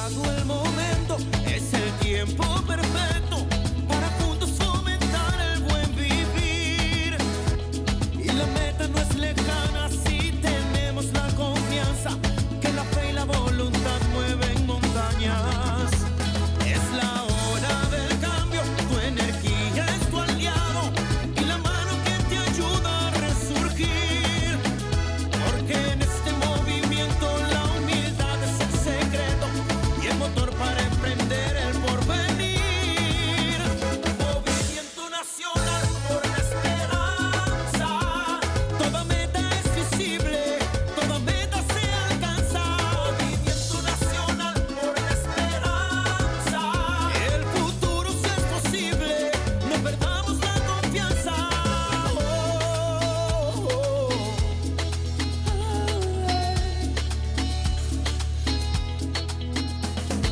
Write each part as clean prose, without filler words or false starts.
llegado el momento, es el tiempo perfecto para juntos fomentar el buen vivir. Y la meta no es lejana si tenemos la confianza que la fe y la voluntad mueven montañas. Es la hora del cambio, tu energía es tu aliado y la mano que te ayuda a resurgir. Porque en este movimiento la humildad es el secreto y el motor para emprender el porvenir. Movimiento nacional por la esperanza. Toda meta es visible, toda meta se alcanza. Movimiento nacional por la esperanza. El futuro sí es posible, no perdamos la confianza.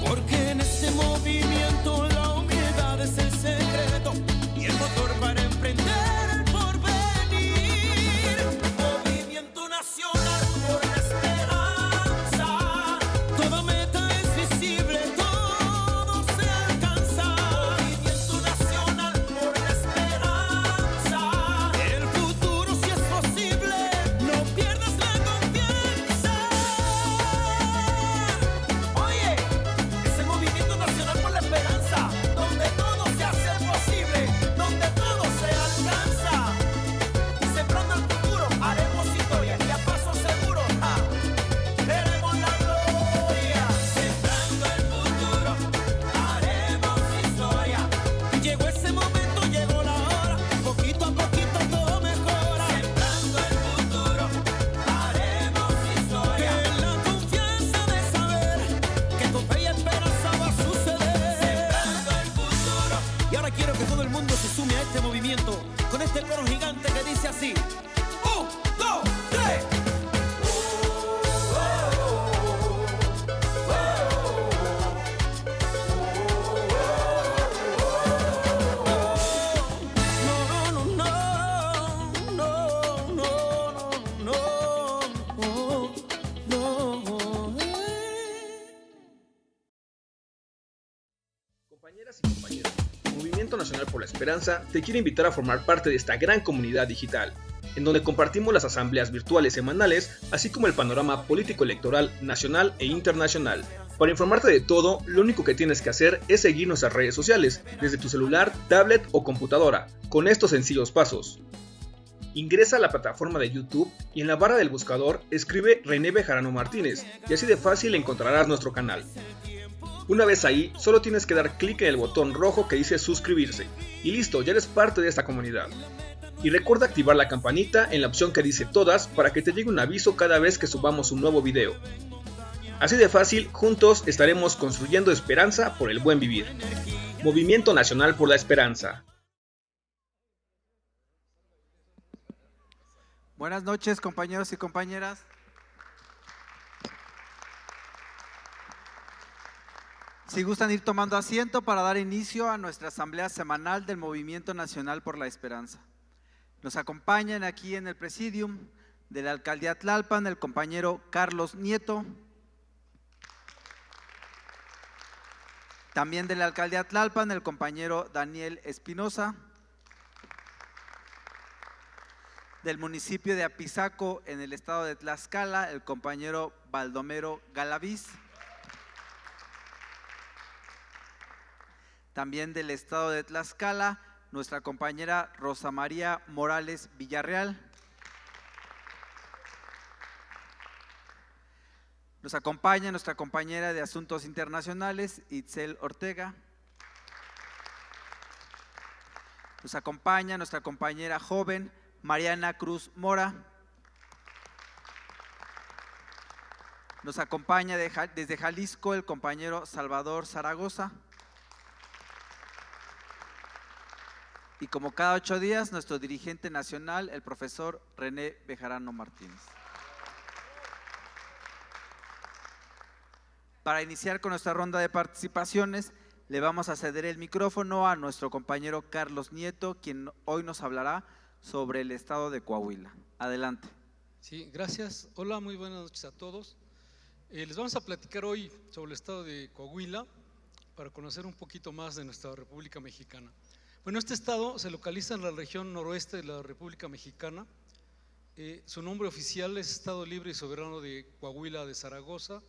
Porque en este movimiento la humildad es el secreto y el motor para emprender el porvenir. Movimiento nacional por la esperanza. Toda meta es visible, todo se alcanza. Movimiento nacional por la esperanza. El futuro sí es posible, no pierdas la confianza. Oye, es el movimiento nacional por la esperanza, donde todo se hace posible, donde todo se alcanza. Sembrando el futuro, haremos historia y a paso seguro, veremos la gloria. Sembrando el futuro, haremos historia. Llegó ese momento, llegó la hora, poquito a poquito todo mejora. Sembrando el futuro, haremos historia. Que la confianza de saber que con fe y esperanza va a suceder. Sembrando el futuro. Y ahora quiero que todo el mundo se sume a este movimiento con este coro gigante que dice así: 1, 2, 3. Compañeras y compañeros, Movimiento Nacional por la Esperanza te quiere invitar a formar parte de esta gran comunidad digital, en donde compartimos las asambleas virtuales semanales, así como el panorama político-electoral nacional e internacional. Para informarte de todo, lo único que tienes que hacer es seguir nuestras redes sociales, desde tu celular, tablet o computadora, con estos sencillos pasos. Ingresa a la plataforma de YouTube y en la barra del buscador escribe René Bejarano Martínez y así de fácil encontrarás nuestro canal. Una vez ahí, solo tienes que dar clic en el botón rojo que dice suscribirse y listo, ya eres parte de esta comunidad. Y recuerda activar la campanita en la opción que dice todas para que te llegue un aviso cada vez que subamos un nuevo video. Así de fácil, juntos estaremos construyendo esperanza por el buen vivir. Movimiento Nacional por la Esperanza. Buenas noches, compañeros y compañeras. Si gustan ir tomando asiento para dar inicio a nuestra asamblea semanal del Movimiento Nacional por la Esperanza. Nos acompañan aquí en el presidium de la Alcaldía Tlalpan el compañero Carlos Nieto. También de la Alcaldía Tlalpan el compañero Daniel Espinosa. Del municipio de Apizaco en el estado de Tlaxcala el compañero Baldomero Galaviz. También del estado de Tlaxcala, nuestra compañera Rosa María Morales Villarreal. Nos acompaña nuestra compañera de Asuntos Internacionales, Itzel Ortega. Nos acompaña nuestra compañera joven, Mariana Cruz Mora. Nos acompaña desde Jalisco el compañero Salvador Zaragoza. Y como cada 8 días, nuestro dirigente nacional, el profesor René Bejarano Martínez. Para iniciar con nuestra ronda de participaciones, le vamos a ceder el micrófono a nuestro compañero Carlos Nieto, quien hoy nos hablará sobre el estado de Coahuila. Adelante. Sí, gracias. Hola, muy buenas noches a todos. Les vamos a platicar hoy sobre el estado de Coahuila para conocer un poquito más de nuestra República Mexicana. Bueno, este estado se localiza en la región noroeste de la República Mexicana. Su nombre oficial es Estado Libre y Soberano de Coahuila de Zaragoza,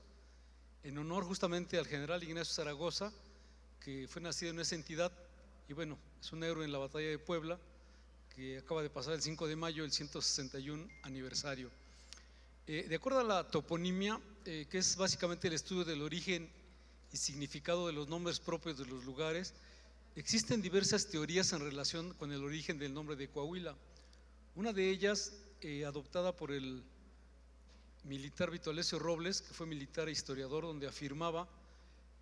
en honor justamente al general Ignacio Zaragoza, que fue nacido en esa entidad y bueno, es un héroe en la batalla de Puebla, que acaba de pasar el 5 de mayo, el 161 aniversario. De acuerdo a la toponimia, que es básicamente el estudio del origen y significado de los nombres propios de los lugares, existen diversas teorías en relación con el origen del nombre de Coahuila. Una de ellas, adoptada por el militar Vito Alessio Robles, que fue militar e historiador, donde afirmaba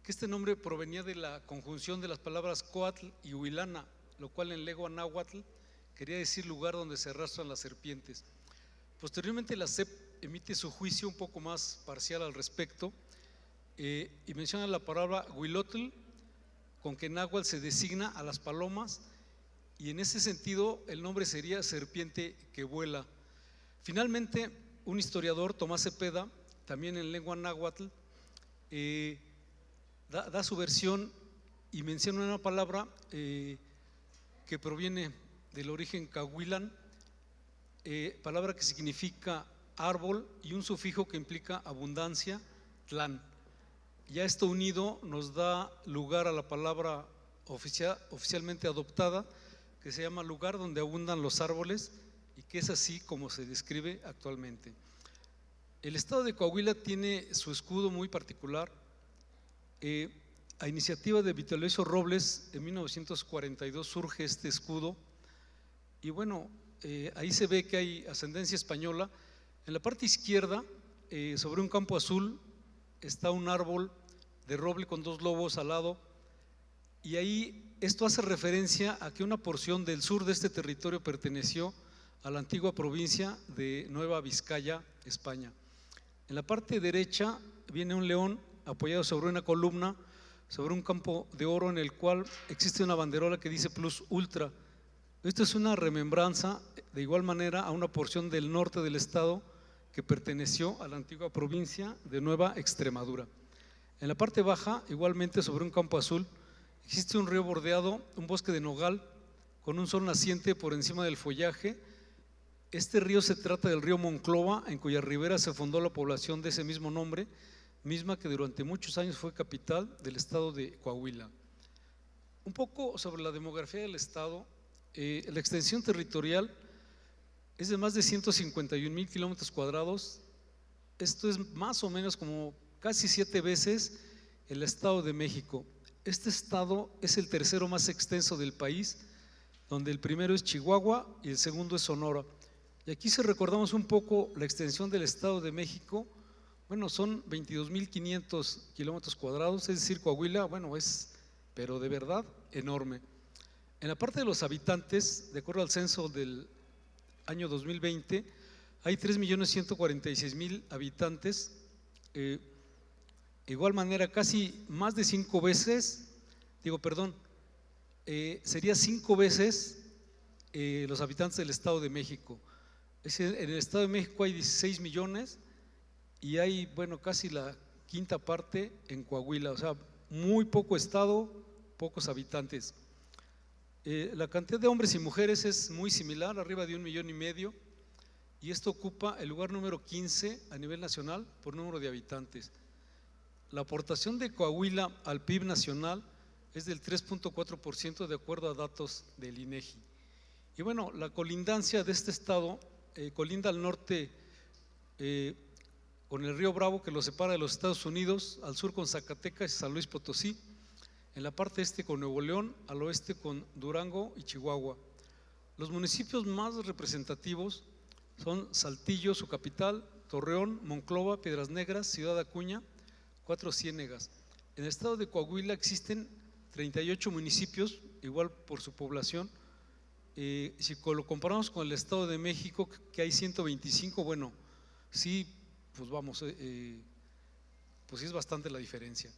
que este nombre provenía de la conjunción de las palabras coatl y huilana, lo cual en lengua náhuatl quería decir lugar donde se arrastran las serpientes. Posteriormente la SEP emite su juicio un poco más parcial al respecto y menciona la palabra huilotl, con que en náhuatl se designa a las palomas, y en ese sentido el nombre sería serpiente que vuela. Finalmente, un historiador, Tomás Cepeda, también en lengua náhuatl, da su versión y menciona una palabra que proviene del origen cahuilan, palabra que significa árbol, y un sufijo que implica abundancia, tlán. Ya esto unido nos da lugar a la palabra oficialmente adoptada, que se llama lugar donde abundan los árboles, y que es así como se describe actualmente. El estado de Coahuila tiene su escudo muy particular. A iniciativa de Vito Alessio Robles, en 1942 surge este escudo, y bueno, ahí se ve que hay ascendencia española. En la parte izquierda, sobre un campo azul, está un árbol de roble con dos lobos al lado, y ahí esto hace referencia a que una porción del sur de este territorio perteneció a la antigua provincia de Nueva Vizcaya, España. En la parte derecha viene un león apoyado sobre una columna, sobre un campo de oro en el cual existe una banderola que dice Plus Ultra. Esto es una remembranza de igual manera a una porción del norte del estado que perteneció a la antigua provincia de Nueva Extremadura. En la parte baja, igualmente sobre un campo azul, existe un río bordeado, un bosque de nogal con un sol naciente por encima del follaje. Este río se trata del río Monclova, en cuya ribera se fundó la población de ese mismo nombre, misma que durante muchos años fue capital del estado de Coahuila. Un poco sobre la demografía del estado. La extensión territorial es de más de 151,000 kilómetros cuadrados. Esto es más o menos como casi 7 veces el Estado de México. Este estado es el tercero más extenso del país, donde el primero es Chihuahua y el segundo es Sonora. Y aquí si recordamos un poco la extensión del Estado de México, bueno, son 22,500 kilómetros cuadrados, es decir, Coahuila, bueno, es, pero de verdad, enorme. En la parte de los habitantes, de acuerdo al censo del año 2020, hay 3,146,000 habitantes. De igual manera, casi más de 5 veces, sería 5 veces los habitantes del Estado de México. En el Estado de México hay 16 millones y hay, bueno, casi la quinta parte en Coahuila, o sea, muy poco estado, pocos habitantes. La cantidad de hombres y mujeres es muy similar, arriba de 1,5 millones, y esto ocupa el lugar número 15 a nivel nacional por número de habitantes. La aportación de Coahuila al PIB nacional es del 3,4% de acuerdo a datos del INEGI. Y bueno, la colindancia de este estado colinda al norte con el río Bravo, que lo separa de los Estados Unidos, al sur con Zacatecas y San Luis Potosí, en la parte este con Nuevo León, al oeste con Durango y Chihuahua. Los municipios más representativos son Saltillo, su capital, Torreón, Monclova, Piedras Negras, Ciudad Acuña, Cuatro Ciénegas. En el estado de Coahuila existen 38 municipios, igual por su población. Si lo comparamos con el Estado de México, que hay 125, bueno, sí, pues vamos, pues es bastante la diferencia.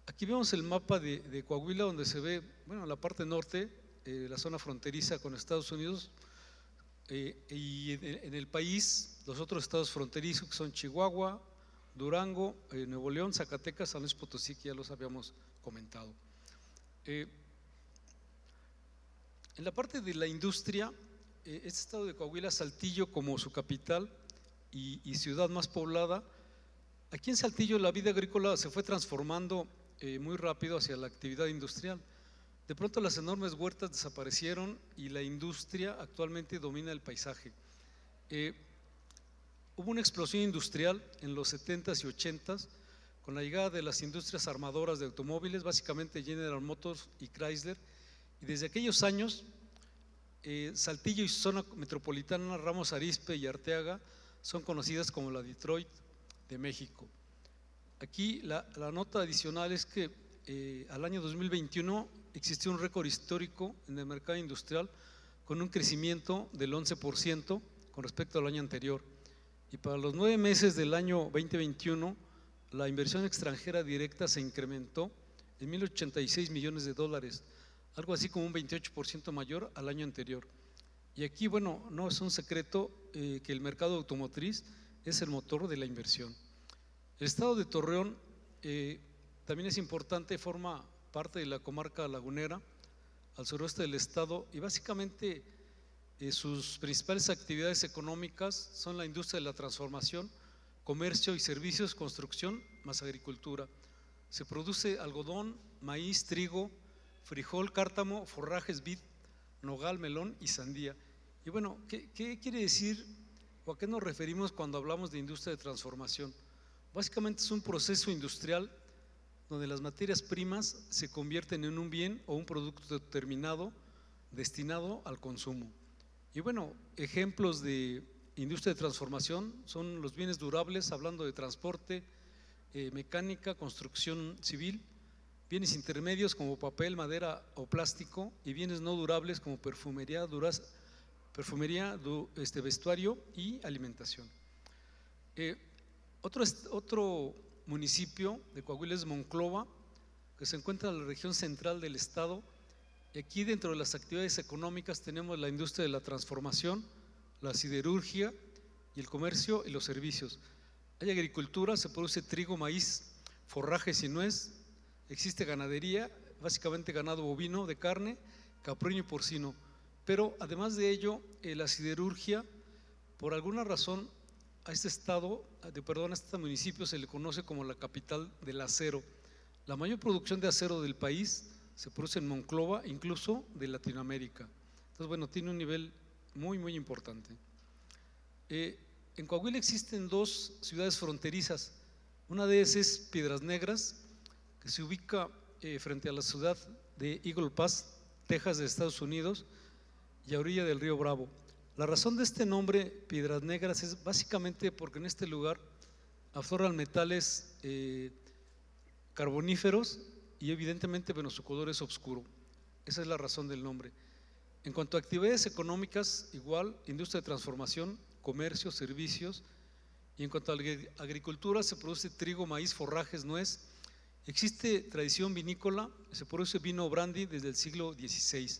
Aquí vemos el mapa de Coahuila, donde se ve, bueno, la parte norte, la zona fronteriza con Estados Unidos, y en el país los otros estados fronterizos, que son Chihuahua, Durango, Nuevo León, Zacatecas, San Luis Potosí, que ya los habíamos comentado. En la parte de la industria, este estado de Coahuila, Saltillo como su capital y ciudad más poblada. Aquí en Saltillo la vida agrícola se fue transformando muy rápido hacia la actividad industrial. De pronto las enormes huertas desaparecieron y la industria actualmente domina el paisaje. Hubo una explosión industrial en los 70s y 80s con la llegada de las industrias armadoras de automóviles, básicamente General Motors y Chrysler, y desde aquellos años Saltillo y su zona metropolitana, Ramos Arizpe y Arteaga, son conocidas como la Detroit de México. Aquí la nota adicional es que al año 2021 existió un récord histórico en el mercado industrial con un crecimiento del 11% con respecto al año anterior. Y para los 9 meses del año 2021, la inversión extranjera directa se incrementó en 1.086 millones de dólares, algo así como un 28% mayor al año anterior. Y aquí, bueno, no es un secreto que el mercado automotriz es el motor de la inversión. El estado de Torreón también es importante, forma parte de la comarca lagunera al suroeste del estado y básicamente sus principales actividades económicas son la industria de la transformación, comercio y servicios, construcción más agricultura. Se produce algodón, maíz, trigo, frijol, cártamo, forrajes, vid, nogal, melón y sandía. Y bueno, ¿qué quiere decir o a qué nos referimos cuando hablamos de industria de transformación? Básicamente es un proceso industrial donde las materias primas se convierten en un bien o un producto terminado destinado al consumo. Y bueno, ejemplos de industria de transformación son los bienes durables, hablando de transporte, mecánica, construcción civil, bienes intermedios como papel, madera o plástico y bienes no durables como perfumería, vestuario y alimentación. Otro municipio de Coahuila es Monclova, que se encuentra en la región central del estado. Y aquí dentro de las actividades económicas tenemos la industria de la transformación, la siderurgia y el comercio y los servicios. Hay agricultura, se produce trigo, maíz, forrajes y nuez. Existe ganadería, básicamente ganado bovino de carne, caprino y porcino. Pero además de ello, la siderurgia, por alguna razón, a este municipio se le conoce como la capital del acero. La mayor producción de acero del país se produce en Monclova, incluso de Latinoamérica. Entonces, bueno, tiene un nivel muy, muy importante. En Coahuila existen 2 ciudades fronterizas. Una de ellas es Piedras Negras, que se ubica frente a la ciudad de Eagle Pass, Texas, de Estados Unidos, y a orilla del río Bravo. La razón de este nombre, Piedras Negras, es básicamente porque en este lugar afloran metales carboníferos y evidentemente, bueno, su color es oscuro. Esa es la razón del nombre. En cuanto a actividades económicas, igual, industria de transformación, comercio, servicios. Y en cuanto a agricultura, se produce trigo, maíz, forrajes, nuez. Existe tradición vinícola, se produce vino brandy desde el siglo XVI.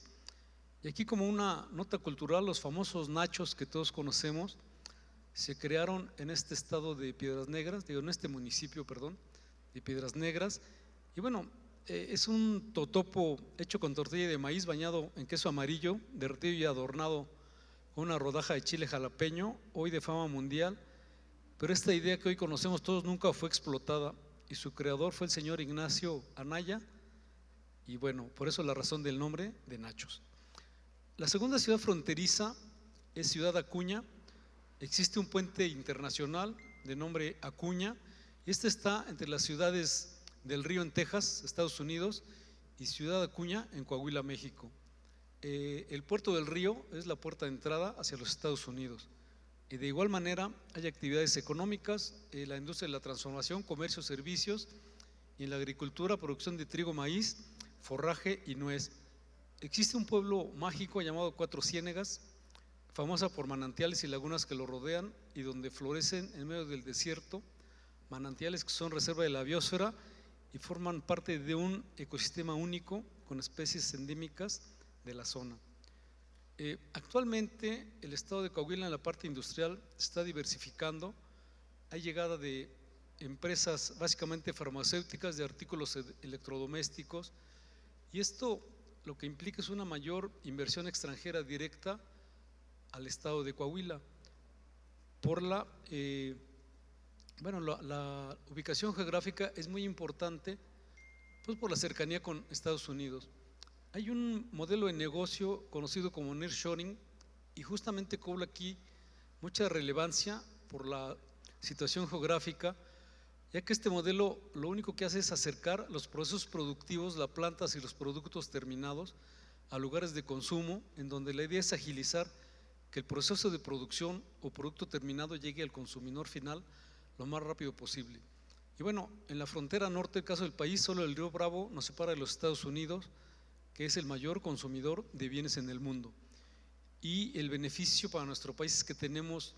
Y aquí, como una nota cultural, los famosos nachos que todos conocemos se crearon en este estado de Piedras Negras, en este municipio, perdón, de Piedras Negras. Y bueno, es un totopo hecho con tortilla de maíz bañado en queso amarillo, derretido y adornado con una rodaja de chile jalapeño, hoy de fama mundial. Pero esta idea que hoy conocemos todos nunca fue explotada y su creador fue el señor Ignacio Anaya. Y bueno, por eso la razón del nombre de nachos. La segunda ciudad fronteriza es Ciudad Acuña. Existe un puente internacional de nombre Acuña. Este está entre las ciudades del Río en Texas, Estados Unidos, y Ciudad Acuña en Coahuila, México. El puerto del Río es la puerta de entrada hacia los Estados Unidos. Y de igual manera hay actividades económicas, la industria de la transformación, comercio, servicios, y en la agricultura, producción de trigo, maíz, forraje y nuez. Existe un pueblo mágico llamado Cuatro Ciénegas, famosa por manantiales y lagunas que lo rodean y donde florecen en medio del desierto, manantiales que son reserva de la biosfera y forman parte de un ecosistema único con especies endémicas de la zona. Actualmente el estado de Coahuila en la parte industrial está diversificando. Hay llegada de empresas básicamente farmacéuticas de artículos electrodomésticos, y esto lo que implica es una mayor inversión extranjera directa al estado de Coahuila por la ubicación geográfica es muy importante, pues por la cercanía con Estados Unidos. Hay un modelo de negocio conocido como nearshoring y justamente cobra aquí mucha relevancia por la situación geográfica, ya que este modelo lo único que hace es acercar los procesos productivos, las plantas y los productos terminados a lugares de consumo, en donde la idea es agilizar que el proceso de producción o producto terminado llegue al consumidor final lo más rápido posible. Y bueno, en la frontera norte, el caso del país, solo el río Bravo nos separa de los Estados Unidos, que es el mayor consumidor de bienes en el mundo. Y el beneficio para nuestro país es que tenemos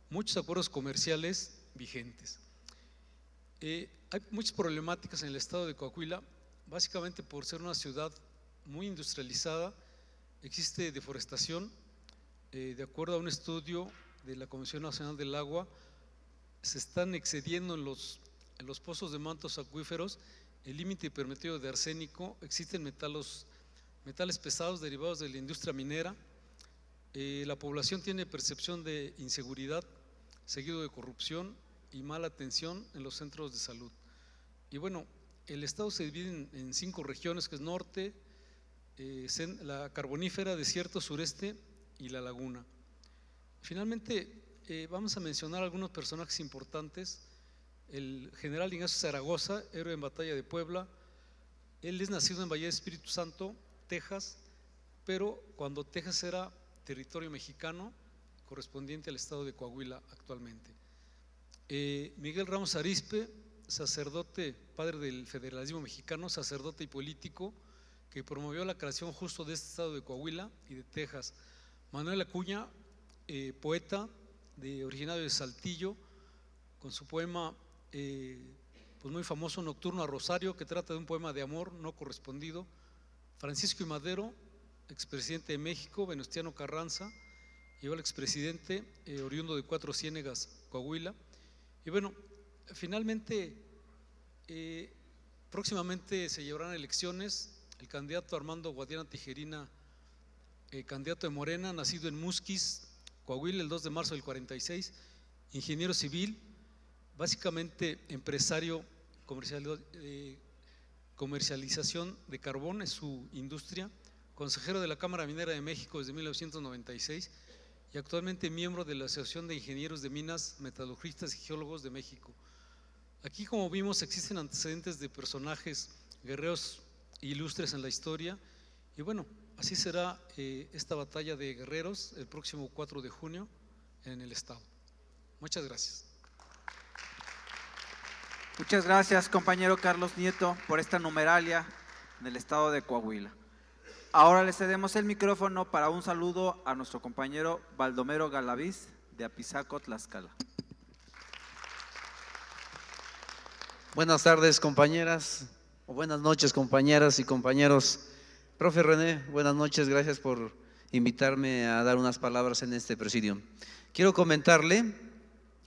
muchos acuerdos comerciales vigentes. Hay muchas problemáticas en el estado de Coahuila, básicamente por ser una ciudad muy industrializada. Existe deforestación. De acuerdo a un estudio de la Comisión Nacional del Agua, se están excediendo en los pozos de mantos acuíferos el límite permitido de arsénico. Existen metales pesados derivados de la industria minera. La población tiene percepción de inseguridad, seguido de corrupción y mala atención en los centros de salud. Y bueno, el estado se divide en 5 regiones, que es norte, la carbonífera, desierto, sureste y la laguna. Finalmente, vamos a mencionar algunos personajes importantes. El general Ignacio Zaragoza, héroe en batalla de Puebla. Él es nacido en Valle de Espíritu Santo, Texas, pero cuando Texas era territorio mexicano, correspondiente al estado de Coahuila actualmente. Miguel Ramos Arizpe, sacerdote, padre del federalismo mexicano, sacerdote y político, que promovió la creación justo de este estado de Coahuila y de Texas. Manuel Acuña, poeta originario de Saltillo, con su poema pues muy famoso, Nocturno a Rosario, que trata de un poema de amor no correspondido. Francisco I. Madero, expresidente de México. Venustiano Carranza, llegó al expresidente, oriundo de Cuatro Ciénegas, Coahuila. Y bueno, finalmente, próximamente se llevarán elecciones. El candidato Armando Guadiana Tijerina, candidato de Morena, nacido en Musquis, Coahuila, el 2 de marzo del 46, ingeniero civil, básicamente empresario, comercialización de carbón es su industria, consejero de la Cámara Minera de México desde 1996 y actualmente miembro de la Asociación de Ingenieros de Minas, Metalurgistas y Geólogos de México. Aquí, como vimos, existen antecedentes de personajes guerreros ilustres en la historia y bueno, así será esta batalla de guerreros el próximo 4 de junio en el estado. Muchas gracias. Muchas gracias, compañero Carlos Nieto, por esta numeralia en el estado de Coahuila. Ahora le cedemos el micrófono para un saludo a nuestro compañero Baldomero Galaviz de Apizaco, Tlaxcala. Buenas tardes, compañeras, o buenas noches, compañeras y compañeros. Profe René, buenas noches, gracias por invitarme a dar unas palabras en este presidio. Quiero comentarle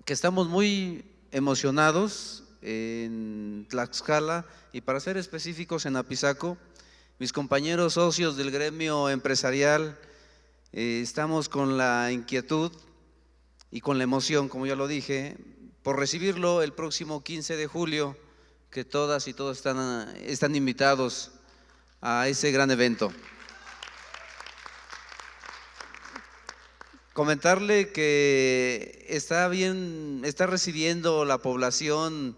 que estamos muy emocionados en Tlaxcala y, para ser específicos, en Apizaco. Mis compañeros socios del gremio empresarial estamos con la inquietud y con la emoción, como ya lo dije, por recibirlo el próximo 15 de julio, que todas y todos están invitados a ese gran evento. Comentarle que está recibiendo la población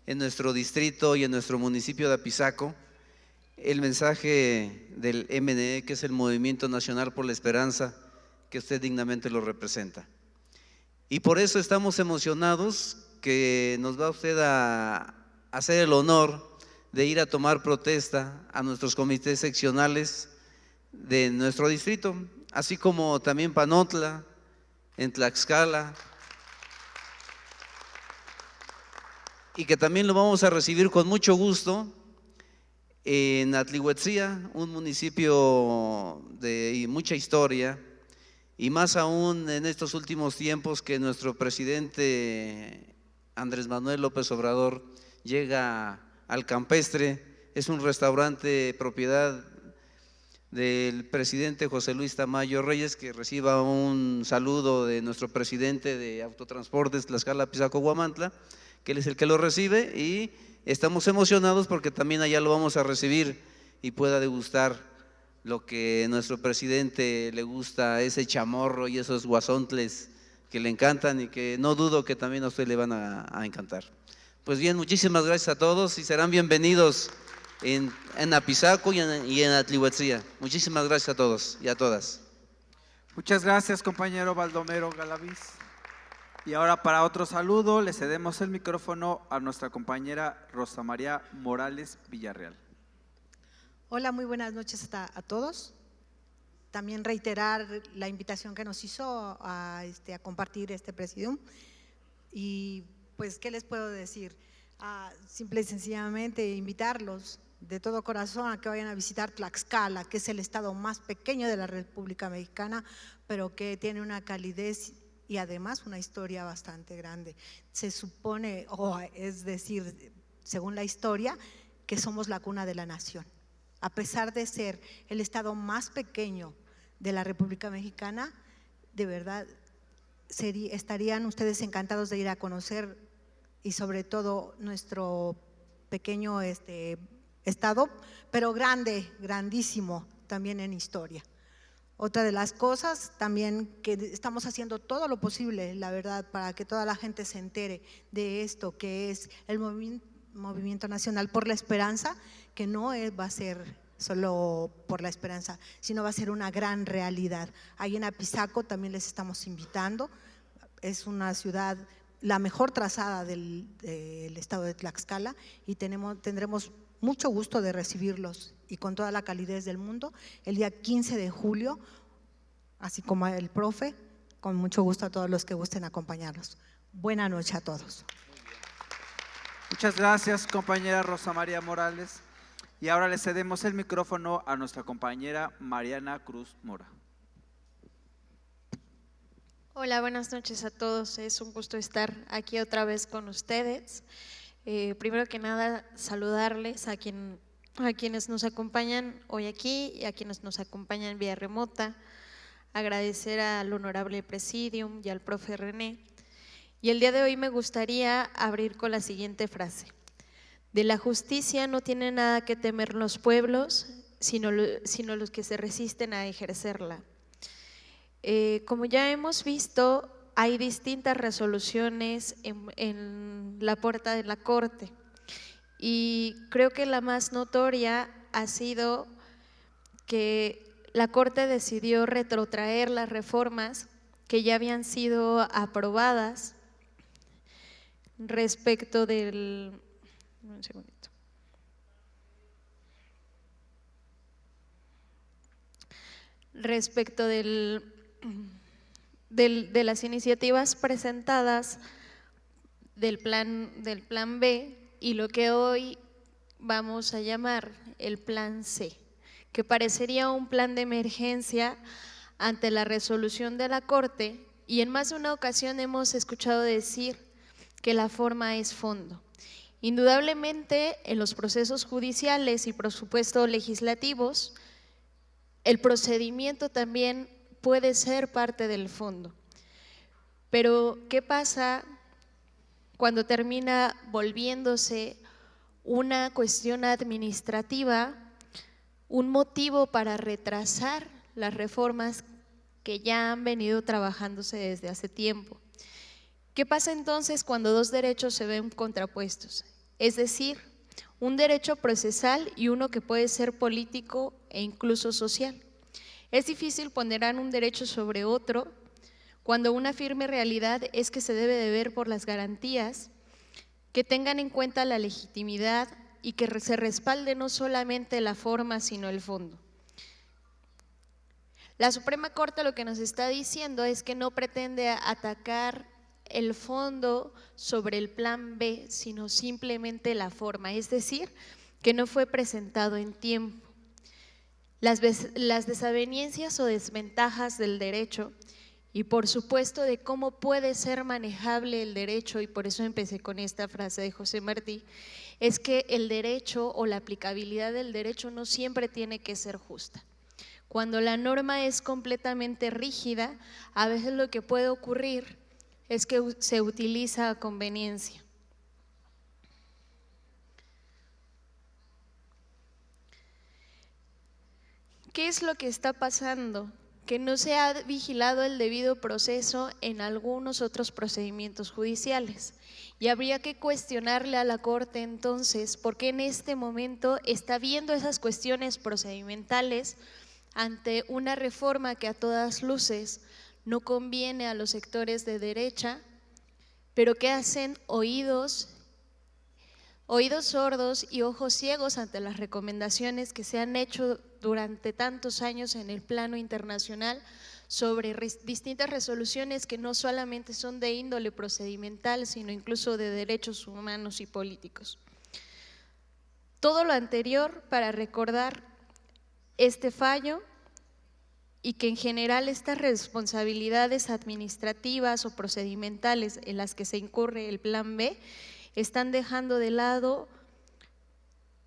en nuestro distrito y en nuestro municipio de Apizaco el mensaje del MNE, que es el Movimiento Nacional por la Esperanza, que usted dignamente lo representa. Y por eso estamos emocionados que nos va usted a hacer el honor de ir a tomar protesta a nuestros comités seccionales de nuestro distrito, así como también Panotla, en Tlaxcala, y que también lo vamos a recibir con mucho gusto en Atlihuetzía, un municipio de mucha historia, y más aún en estos últimos tiempos que nuestro presidente Andrés Manuel López Obrador llega al Campestre. Es un restaurante propiedad del presidente José Luis Tamayo Reyes, que reciba un saludo de nuestro presidente de Autotransportes Tlaxcala, Pisaco, Huamantla, que él es el que lo recibe, y estamos emocionados porque también allá lo vamos a recibir y pueda degustar lo que nuestro presidente le gusta, ese chamorro y esos guasontles que le encantan y que no dudo que también a usted le van a encantar. Pues bien, muchísimas gracias a todos y serán bienvenidos en Apizaco y en Atlihuetzía. Muchísimas gracias a todos y a todas. Muchas gracias, compañero Baldomero Galaviz. Y ahora, para otro saludo, le cedemos el micrófono a nuestra compañera Rosa María Morales Villarreal. Hola, muy buenas noches a todos. También reiterar la invitación que nos hizo a compartir este presidium. Y pues, ¿qué les puedo decir? Simple y sencillamente invitarlos de todo corazón a que vayan a visitar Tlaxcala, que es el estado más pequeño de la República Mexicana, pero que tiene una calidez y además una historia bastante grande. Se supone, es decir, según la historia, que somos la cuna de la nación. A pesar de ser el estado más pequeño de la República Mexicana, de verdad estarían ustedes encantados de ir a conocer, y sobre todo nuestro pequeño estado, pero grande, grandísimo también en historia. Otra de las cosas también, que estamos haciendo todo lo posible, la verdad, para que toda la gente se entere de esto, que es el Movimiento Nacional por la Esperanza, que no va a ser solo por la esperanza, sino va a ser una gran realidad. Ahí en Apizaco también les estamos invitando. Es una ciudad la mejor trazada del estado de Tlaxcala, y tendremos mucho gusto de recibirlos y con toda la calidez del mundo el día 15 de julio, así como el profe, con mucho gusto a todos los que gusten acompañarnos. Buena noche a todos. Muchas gracias, compañera Rosa María Morales. Y ahora le cedemos el micrófono a nuestra compañera Mariana Cruz Mora. Hola, buenas noches a todos. Es un gusto estar aquí otra vez con ustedes. Primero que nada, saludarles a quienes nos acompañan hoy aquí y a quienes nos acompañan vía remota. Agradecer al honorable Presidium y al profe René. Y el día de hoy me gustaría abrir con la siguiente frase: de la justicia no tienen nada que temer los pueblos, sino los que se resisten a ejercerla. Como ya hemos visto, hay distintas resoluciones en la puerta de la Corte, y creo que la más notoria ha sido que la Corte decidió retrotraer las reformas que ya habían sido aprobadas respecto del… Un segundito. Respecto de las iniciativas presentadas del plan B y lo que hoy vamos a llamar el plan C, que parecería un plan de emergencia ante la resolución de la Corte, y en más de una ocasión hemos escuchado decir que la forma es fondo. Indudablemente, en los procesos judiciales y por supuesto legislativos, el procedimiento también puede ser parte del fondo. Pero, ¿qué pasa cuando termina volviéndose una cuestión administrativa, un motivo para retrasar las reformas que ya han venido trabajándose desde hace tiempo? ¿Qué pasa entonces cuando dos derechos se ven contrapuestos? Es decir, un derecho procesal y uno que puede ser político e incluso social. Es difícil ponderar un derecho sobre otro cuando una firme realidad es que se debe de ver por las garantías que tengan en cuenta la legitimidad y que se respalde no solamente la forma sino el fondo. La Suprema Corte lo que nos está diciendo es que no pretende atacar el fondo sobre el plan B, sino simplemente la forma, es decir, que no fue presentado en tiempo. Las desavenencias o desventajas del derecho y por supuesto de cómo puede ser manejable el derecho, y por eso empecé con esta frase de José Martí, es que el derecho o la aplicabilidad del derecho no siempre tiene que ser justa. Cuando la norma es completamente rígida, a veces lo que puede ocurrir es que se utiliza a conveniencia. ¿Qué es lo que está pasando? Que no se ha vigilado el debido proceso en algunos otros procedimientos judiciales. Y habría que cuestionarle a la Corte entonces por qué en este momento está viendo esas cuestiones procedimentales ante una reforma que a todas luces no conviene a los sectores de derecha, pero que hacen oídos sordos y ojos ciegos ante las recomendaciones que se han hecho durante tantos años en el plano internacional sobre distintas resoluciones que no solamente son de índole procedimental, sino incluso de derechos humanos y políticos. Todo lo anterior para recordar este fallo y que en general estas responsabilidades administrativas o procedimentales en las que se incurre el Plan B están dejando de lado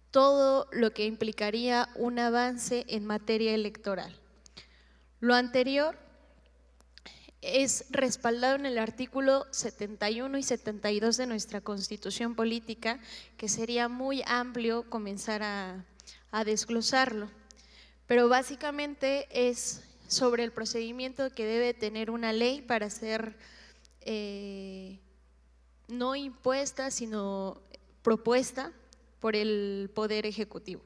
todo lo que implicaría un avance en materia electoral. Lo anterior es respaldado en el artículo 71 y 72 de nuestra Constitución Política, que sería muy amplio comenzar a desglosarlo, pero básicamente es sobre el procedimiento que debe tener una ley para ser no impuesta, sino propuesta por el Poder Ejecutivo.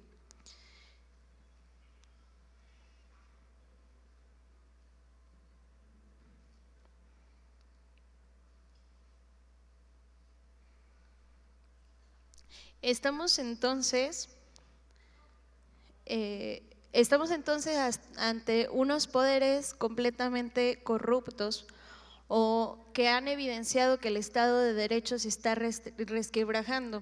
Estamos entonces ante unos poderes completamente corruptos o que han evidenciado que el Estado de Derecho se está resquebrajando.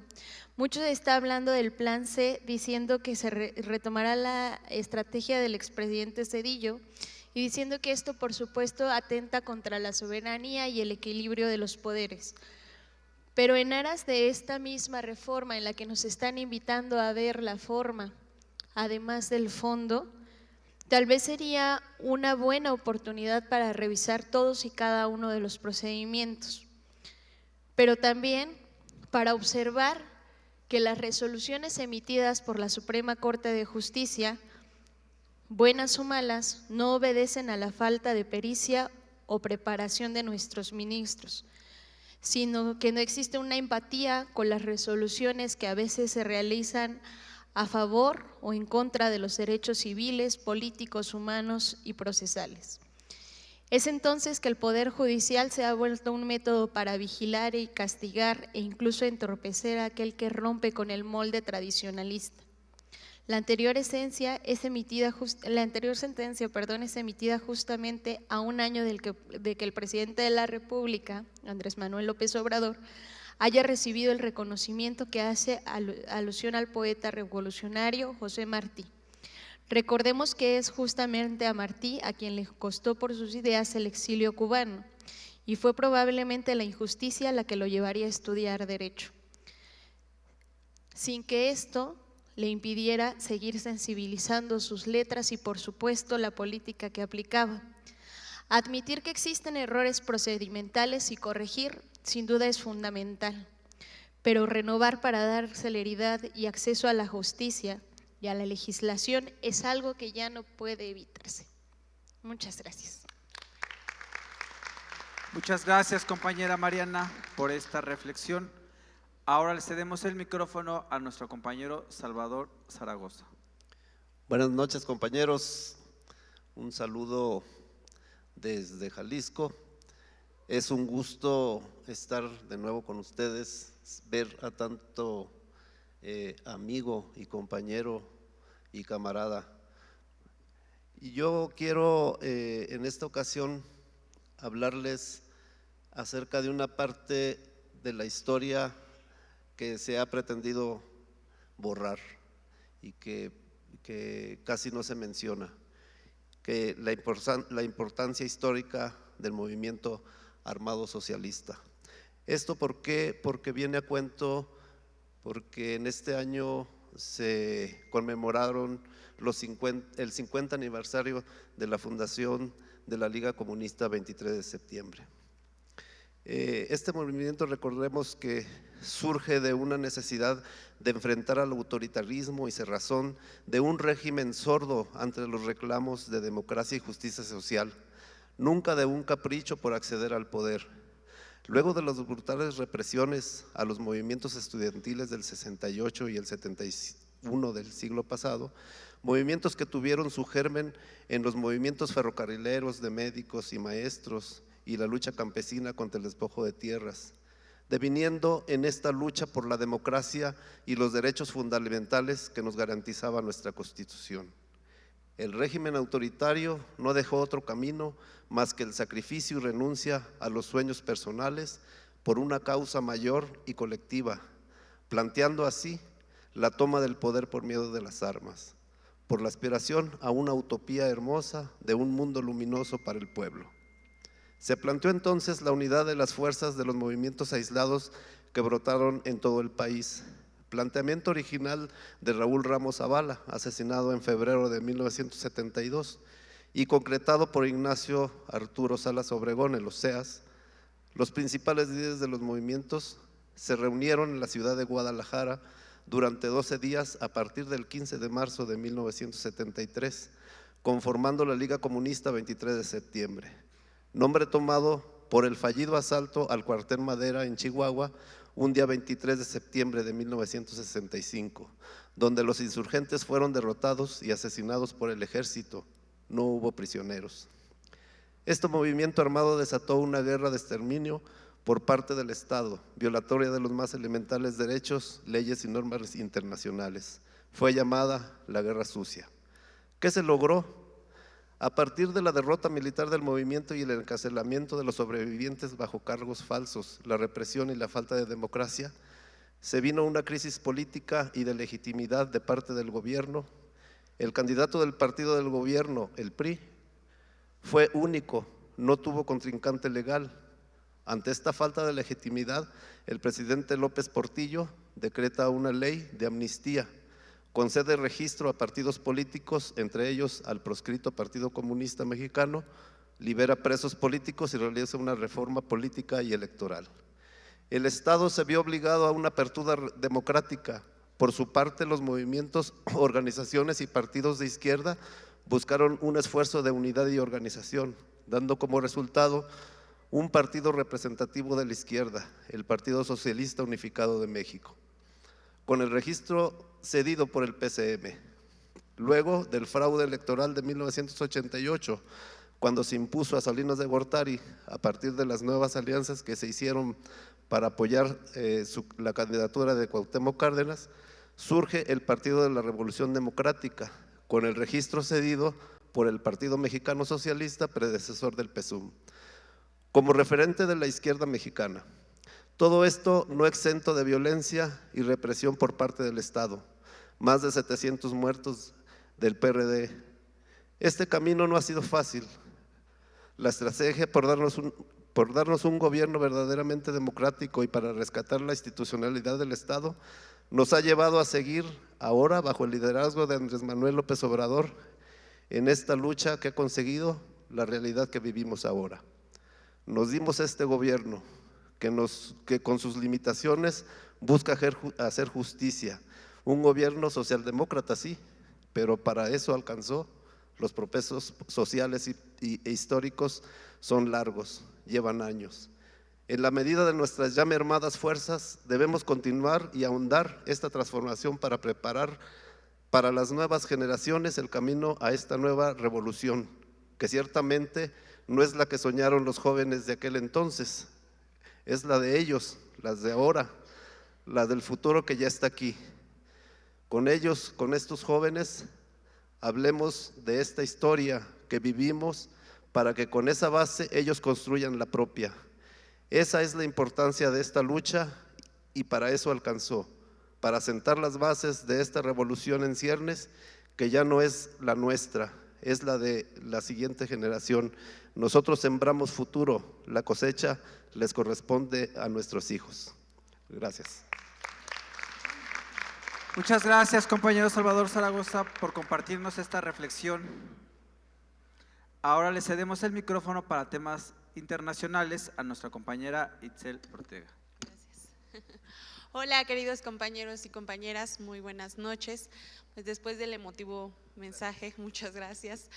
Muchos están hablando del Plan C, diciendo que se retomará la estrategia del expresidente Zedillo y diciendo que esto, por supuesto, atenta contra la soberanía y el equilibrio de los poderes. Pero en aras de esta misma reforma en la que nos están invitando a ver la forma, además del fondo, tal vez sería una buena oportunidad para revisar todos y cada uno de los procedimientos, pero también para observar que las resoluciones emitidas por la Suprema Corte de Justicia, buenas o malas, no obedecen a la falta de pericia o preparación de nuestros ministros, sino que no existe una empatía con las resoluciones que a veces se realizan a favor o en contra de los derechos civiles, políticos, humanos y procesales. Es entonces que el Poder Judicial se ha vuelto un método para vigilar y castigar e incluso entorpecer a aquel que rompe con el molde tradicionalista. La anterior sentencia es emitida justamente a un año de que el presidente de la República, Andrés Manuel López Obrador, haya recibido el reconocimiento que hace alusión al poeta revolucionario José Martí. Recordemos que es justamente a Martí a quien le costó por sus ideas el exilio cubano y fue probablemente la injusticia la que lo llevaría a estudiar Derecho, sin que esto le impidiera seguir sensibilizando sus letras y por supuesto la política que aplicaba. Admitir que existen errores procedimentales y corregir sin duda es fundamental, pero renovar para dar celeridad y acceso a la justicia y a la legislación es algo que ya no puede evitarse. Muchas gracias. Muchas gracias, compañera Mariana, por esta reflexión. Ahora le cedemos el micrófono a nuestro compañero Salvador Zaragoza. Buenas noches, compañeros. Un saludo desde Jalisco. Es un gusto estar de nuevo con ustedes, ver a tanto amigo y compañero y camarada. Y yo quiero en esta ocasión hablarles acerca de una parte de la historia que se ha pretendido borrar y que casi no se menciona, que la importancia histórica del movimiento armado socialista. ¿Esto por qué? Porque viene a cuento, porque en este año se conmemoraron el 50 aniversario de la fundación de la Liga Comunista 23 de septiembre. Este movimiento, recordemos que surge de una necesidad de enfrentar al autoritarismo y cerrazón de un régimen sordo ante los reclamos de democracia y justicia social, nunca de un capricho por acceder al poder. Luego de las brutales represiones a los movimientos estudiantiles del 68 y el 71 del siglo pasado, movimientos que tuvieron su germen en los movimientos ferrocarrileros de médicos y maestros y la lucha campesina contra el despojo de tierras, deviniendo en esta lucha por la democracia y los derechos fundamentales que nos garantizaba nuestra Constitución. El régimen autoritario no dejó otro camino más que el sacrificio y renuncia a los sueños personales por una causa mayor y colectiva, planteando así la toma del poder por miedo de las armas, por la aspiración a una utopía hermosa de un mundo luminoso para el pueblo. Se planteó entonces la unidad de las fuerzas de los movimientos aislados que brotaron en todo el país. Planteamiento original de Raúl Ramos Zavala, asesinado en febrero de 1972 y concretado por Ignacio Arturo Salas Obregón en los CEAS. Los principales líderes de los movimientos se reunieron en la ciudad de Guadalajara durante 12 días a partir del 15 de marzo de 1973, conformando la Liga Comunista 23 de septiembre, nombre tomado por el fallido asalto al cuartel Madera en Chihuahua un día 23 de septiembre de 1965, donde los insurgentes fueron derrotados y asesinados por el ejército. No hubo prisioneros. Este movimiento armado desató una guerra de exterminio por parte del Estado, violatoria de los más elementales derechos, leyes y normas internacionales. Fue llamada la Guerra Sucia. ¿Qué se logró? A partir de la derrota militar del movimiento y el encarcelamiento de los sobrevivientes bajo cargos falsos, la represión y la falta de democracia, se vino una crisis política y de legitimidad de parte del gobierno. El candidato del partido del gobierno, el PRI, fue único, no tuvo contrincante legal. Ante esta falta de legitimidad, el presidente López Portillo decreta una ley de amnistía, concede registro a partidos políticos, entre ellos al proscrito Partido Comunista Mexicano, libera presos políticos y realiza una reforma política y electoral. El Estado se vio obligado a una apertura democrática. Por su parte, los movimientos, organizaciones y partidos de izquierda buscaron un esfuerzo de unidad y organización, dando como resultado un partido representativo de la izquierda, el Partido Socialista Unificado de México, con el registro cedido por el PCM. Luego del fraude electoral de 1988, cuando se impuso a Salinas de Gortari, a partir de las nuevas alianzas que se hicieron para apoyar la candidatura de Cuauhtémoc Cárdenas, surge el Partido de la Revolución Democrática, con el registro cedido por el Partido Mexicano Socialista, predecesor del PSUM, como referente de la izquierda mexicana. Todo esto no exento de violencia y represión por parte del Estado, más de 700 muertos del PRD. Este camino no ha sido fácil. La estrategia por darnos un gobierno verdaderamente democrático y para rescatar la institucionalidad del Estado nos ha llevado a seguir ahora bajo el liderazgo de Andrés Manuel López Obrador en esta lucha que ha conseguido la realidad que vivimos ahora. Nos dimos este gobierno que con sus limitaciones busca hacer justicia, un gobierno socialdemócrata sí, pero para eso alcanzó. Los procesos sociales e históricos son largos, llevan años. En la medida de nuestras ya mermadas fuerzas debemos continuar y ahondar esta transformación para preparar para las nuevas generaciones el camino a esta nueva revolución, que ciertamente no es la que soñaron los jóvenes de aquel entonces, es la de ellos, las de ahora, la del futuro que ya está aquí. Con ellos, con estos jóvenes, hablemos de esta historia que vivimos para que con esa base ellos construyan la propia. Esa es la importancia de esta lucha y para eso alcanzó, para sentar las bases de esta revolución en ciernes que ya no es la nuestra, es la de la siguiente generación. Nosotros sembramos futuro, la cosecha les corresponde a nuestros hijos. Gracias. Muchas gracias, compañero Salvador Zaragoza, por compartirnos esta reflexión. Ahora le cedemos el micrófono para temas internacionales a nuestra compañera Itzel Ortega. Gracias. Hola, queridos compañeros y compañeras, muy buenas noches. Pues después del emotivo mensaje, muchas gracias.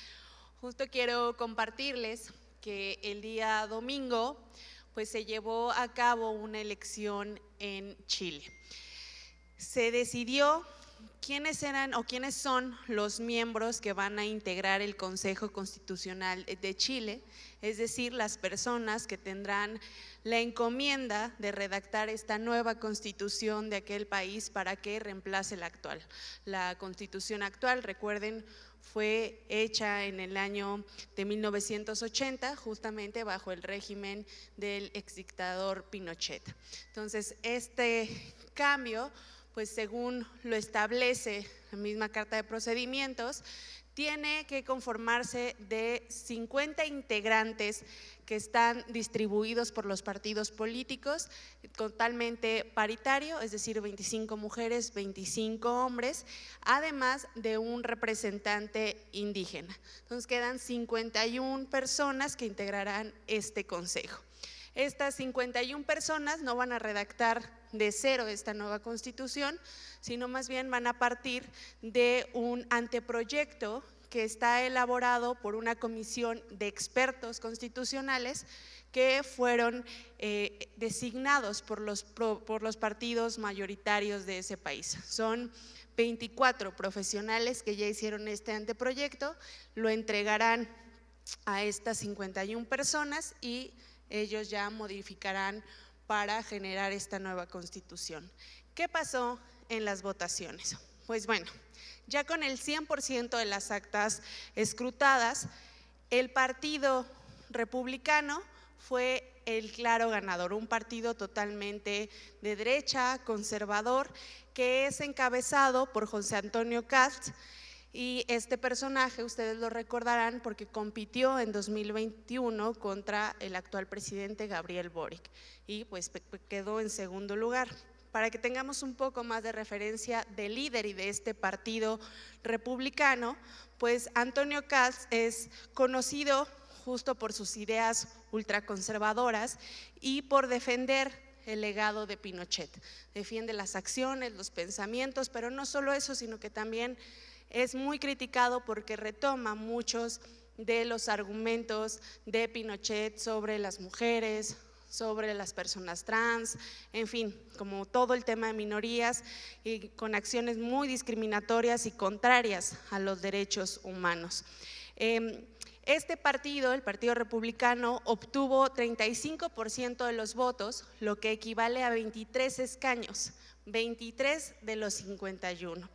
Justo quiero compartirles que el día domingo pues se llevó a cabo una elección en Chile. Se decidió quiénes eran o quiénes son los miembros que van a integrar el Consejo Constitucional de Chile, es decir, las personas que tendrán la encomienda de redactar esta nueva constitución de aquel país para que reemplace la actual. La constitución actual, recuerden, fue hecha en el año de 1980, justamente bajo el régimen del exdictador Pinochet. Entonces, este cambio, pues según lo establece la misma Carta de Procedimientos, tiene que conformarse de 50 integrantes que están distribuidos por los partidos políticos, totalmente paritario, es decir, 25 mujeres, 25 hombres, además de un representante indígena. Entonces quedan 51 personas que integrarán este consejo. Estas 51 personas no van a redactar de cero esta nueva constitución, sino más bien van a partir de un anteproyecto que está elaborado por una comisión de expertos constitucionales que fueron designados por los partidos mayoritarios de ese país. Son 24 profesionales que ya hicieron este anteproyecto, lo entregarán a estas 51 personas y ellos ya modificarán para generar esta nueva constitución. ¿Qué pasó en las votaciones? Pues bueno, ya con el 100% de las actas escrutadas, el Partido Republicano fue el claro ganador, un partido totalmente de derecha, conservador, que es encabezado por José Antonio Kast. Y este personaje ustedes lo recordarán porque compitió en 2021 contra el actual presidente Gabriel Boric y pues quedó en segundo lugar. Para que tengamos un poco más de referencia del líder y de este partido republicano, pues Antonio Kast es conocido justo por sus ideas ultraconservadoras y por defender el legado de Pinochet. Defiende las acciones, los pensamientos, pero no solo eso, sino que también es muy criticado porque retoma muchos de los argumentos de Pinochet sobre las mujeres, sobre las personas trans, en fin, como todo el tema de minorías y con acciones muy discriminatorias y contrarias a los derechos humanos. Este partido, el Partido Republicano, obtuvo 35% de los votos, lo que equivale a 23 escaños, 23 de los 51.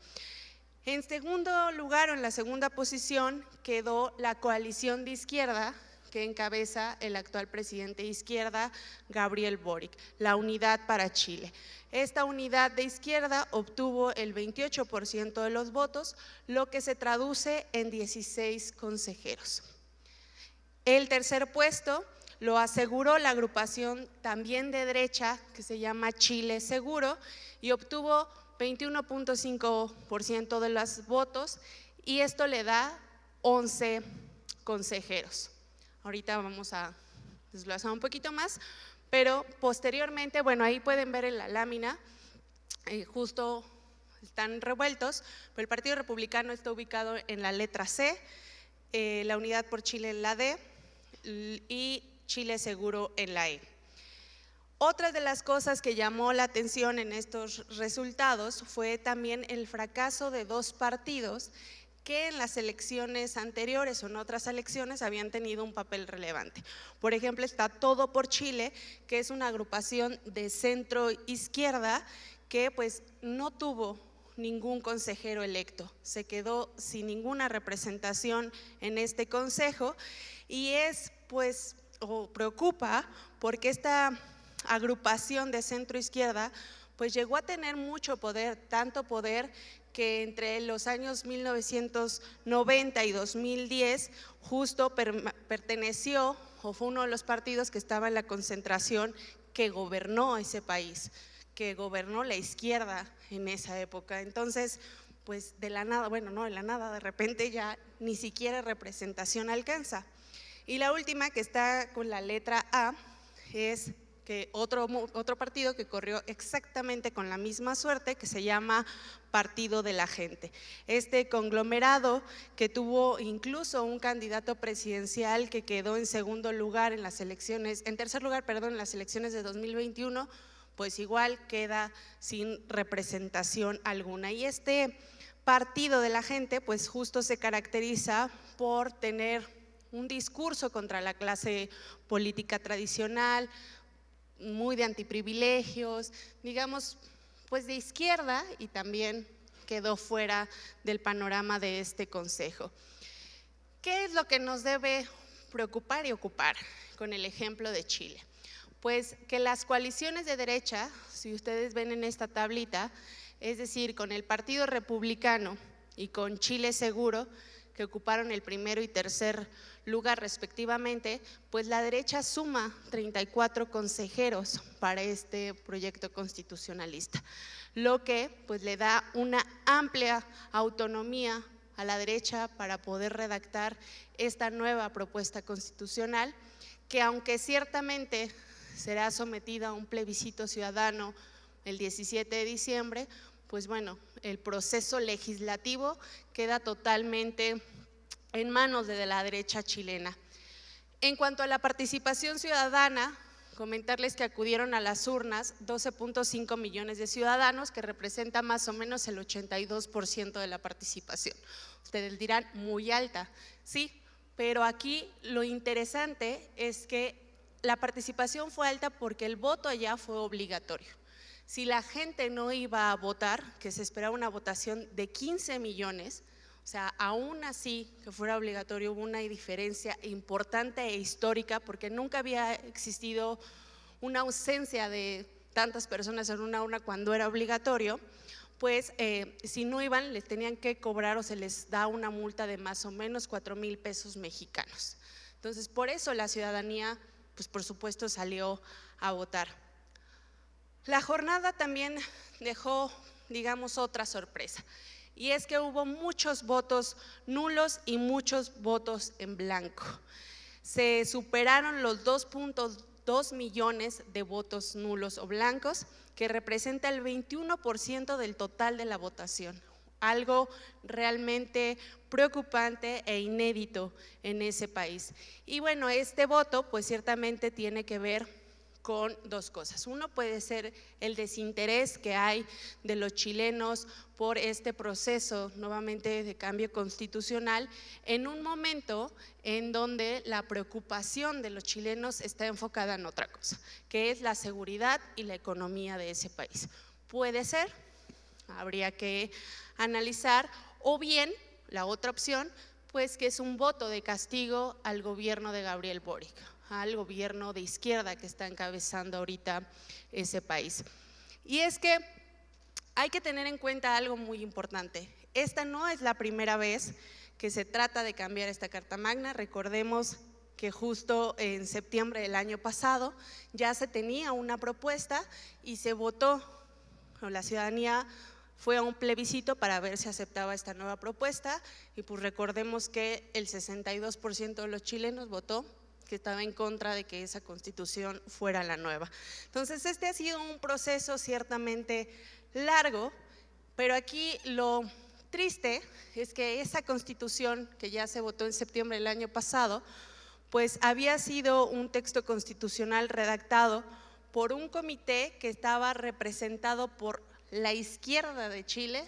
En segundo lugar, o en la segunda posición, quedó la coalición de izquierda que encabeza el actual presidente de izquierda, Gabriel Boric, la Unidad para Chile. Esta unidad de izquierda obtuvo el 28% de los votos, lo que se traduce en 16 consejeros. El tercer puesto lo aseguró la agrupación también de derecha que se llama Chile Seguro y obtuvo 21.5% de los votos y esto le da 11 consejeros. Ahorita vamos a desglosar un poquito más, pero posteriormente, bueno, ahí pueden ver en la lámina, justo están revueltos, pero el Partido Republicano está ubicado en la letra C, la Unidad por Chile en la D y Chile Seguro en la E. Otra de las cosas que llamó la atención en estos resultados fue también el fracaso de dos partidos que en las elecciones anteriores o en otras elecciones habían tenido un papel relevante. Por ejemplo, está Todo por Chile, que es una agrupación de centro izquierda que pues no tuvo ningún consejero electo, se quedó sin ninguna representación en este consejo y es pues preocupa porque esta agrupación de centro izquierda pues llegó a tener mucho poder, tanto poder que entre los años 1990 y 2010 justo perteneció o fue uno de los partidos que estaba en la concentración que gobernó ese país, que gobernó la izquierda en esa época. Entonces, pues de la nada, bueno, no de la nada, de repente ya ni siquiera representación alcanza. Y la última, que está con la letra A, es que otro partido que corrió exactamente con la misma suerte, que se llama Partido de la Gente. Este conglomerado que tuvo incluso un candidato presidencial que quedó en segundo lugar en las elecciones, en tercer lugar, perdón, en las elecciones de 2021, pues igual queda sin representación alguna. Y este Partido de la Gente, pues justo se caracteriza por tener un discurso contra la clase política tradicional, muy de antiprivilegios, digamos, pues de izquierda, y también quedó fuera del panorama de este consejo. ¿Qué es lo que nos debe preocupar y ocupar con el ejemplo de Chile? Pues que las coaliciones de derecha, si ustedes ven en esta tablita, es decir, con el Partido Republicano y con Chile Seguro, que ocuparon el primero y tercer lugar respectivamente, pues la derecha suma 34 consejeros para este proyecto constitucionalista, lo que pues le da una amplia autonomía a la derecha para poder redactar esta nueva propuesta constitucional, que aunque ciertamente será sometida a un plebiscito ciudadano el 17 de diciembre, pues bueno, el proceso legislativo queda totalmente en manos de la derecha chilena. En cuanto a la participación ciudadana, comentarles que acudieron a las urnas 12.5 millones de ciudadanos, que representa más o menos el 82% de la participación. Ustedes dirán, muy alta, sí, pero aquí lo interesante es que la participación fue alta porque el voto allá fue obligatorio. Si la gente no iba a votar, que se esperaba una votación de 15 millones, o sea, aún así que fuera obligatorio, hubo una diferencia importante e histórica, porque nunca había existido una ausencia de tantas personas en una urna cuando era obligatorio. Pues si no iban, les tenían que cobrar o se les da una multa de más o menos 4,000 pesos mexicanos. Entonces, por eso la ciudadanía, pues por supuesto, salió a votar. La jornada también dejó, digamos, otra sorpresa, y es que hubo muchos votos nulos y muchos votos en blanco. Se superaron los 2.2 millones de votos nulos o blancos, que representa el 21% del total de la votación, algo realmente preocupante e inédito en ese país. Y bueno, este voto pues ciertamente tiene que ver con dos cosas. Uno puede ser el desinterés que hay de los chilenos por este proceso nuevamente de cambio constitucional, en un momento en donde la preocupación de los chilenos está enfocada en otra cosa, que es la seguridad y la economía de ese país. Puede ser, habría que analizar, o bien la otra opción, pues que es un voto de castigo al gobierno de Gabriel Boric, al gobierno de izquierda que está encabezando ahorita ese país. Y es que hay que tener en cuenta algo muy importante. Esta no es la primera vez que se trata de cambiar esta Carta Magna. Recordemos que justo en septiembre del año pasado ya se tenía una propuesta y se votó, o la ciudadanía fue a un plebiscito para ver si aceptaba esta nueva propuesta, y pues recordemos que el 62% de los chilenos votó que estaba en contra de que esa constitución fuera la nueva. Entonces este ha sido un proceso ciertamente largo, pero aquí lo triste es que esa constitución que ya se votó en septiembre del año pasado, pues había sido un texto constitucional redactado por un comité que estaba representado por la izquierda de Chile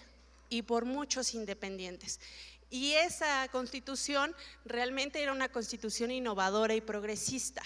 y por muchos independientes. Y esa constitución realmente era una constitución innovadora y progresista.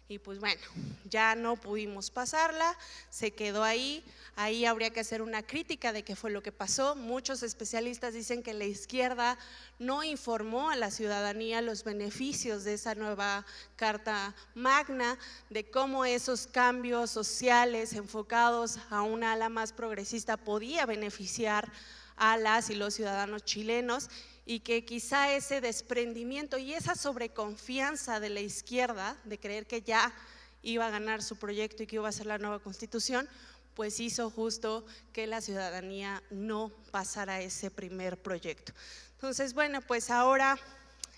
Y pues bueno, ya no pudimos pasarla, se quedó ahí. Ahí habría que hacer una crítica de qué fue lo que pasó. Muchos especialistas dicen que la izquierda no informó a la ciudadanía los beneficios de esa nueva Carta Magna, de cómo esos cambios sociales enfocados a una ala más progresista podía beneficiar a las y los ciudadanos chilenos, y que quizá ese desprendimiento y esa sobreconfianza de la izquierda, de creer que ya iba a ganar su proyecto y que iba a ser la nueva constitución, pues hizo justo que la ciudadanía no pasara ese primer proyecto. Entonces, bueno, pues ahora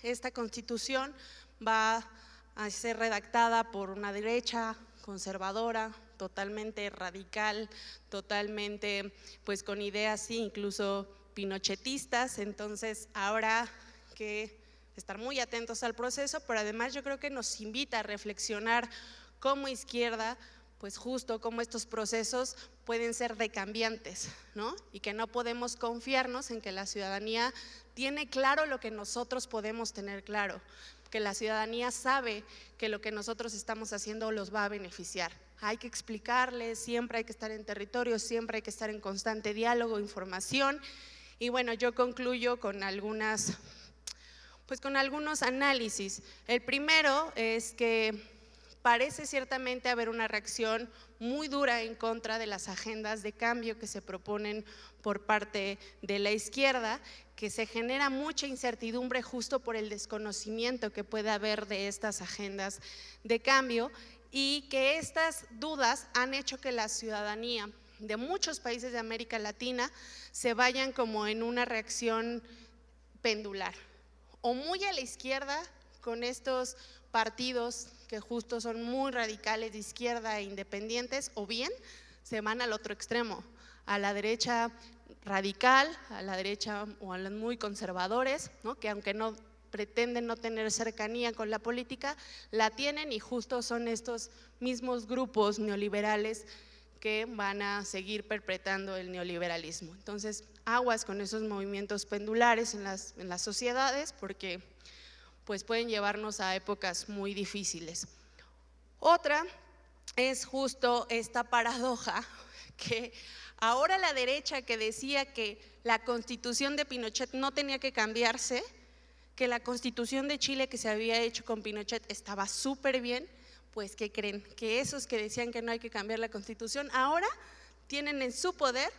esta constitución va a ser redactada por una derecha conservadora, totalmente radical, totalmente pues con ideas sí, incluso pinochetistas. Entonces habrá que estar muy atentos al proceso, pero además yo creo que nos invita a reflexionar como izquierda, pues justo como estos procesos pueden ser decambiantes, ¿no? Y que no podemos confiarnos en que la ciudadanía tiene claro lo que nosotros podemos tener claro, que la ciudadanía sabe que lo que nosotros estamos haciendo los va a beneficiar. Hay que explicarles, siempre hay que estar en territorio, siempre hay que estar en constante diálogo, información. Y bueno, yo concluyo con algunos análisis. El primero es que parece ciertamente haber una reacción muy dura en contra de las agendas de cambio que se proponen por parte de la izquierda, que se genera mucha incertidumbre justo por el desconocimiento que puede haber de estas agendas de cambio, y que estas dudas han hecho que la ciudadanía de muchos países de América Latina se vayan como en una reacción pendular, o muy a la izquierda con estos partidos que justo son muy radicales de izquierda e independientes, o bien se van al otro extremo, a la derecha radical, a la derecha o a los muy conservadores, ¿no? Que aunque no pretenden no tener cercanía con la política, la tienen, y justo son estos mismos grupos neoliberales que van a seguir perpetrando el neoliberalismo. Entonces, aguas con esos movimientos pendulares en las sociedades, porque pues pueden llevarnos a épocas muy difíciles. Otra es justo esta paradoja que ahora la derecha, que decía que la constitución de Pinochet no tenía que cambiarse, que la constitución de Chile que se había hecho con Pinochet estaba súper bien, pues ¿qué creen? Que esos que decían que no hay que cambiar la constitución ahora tienen en su poder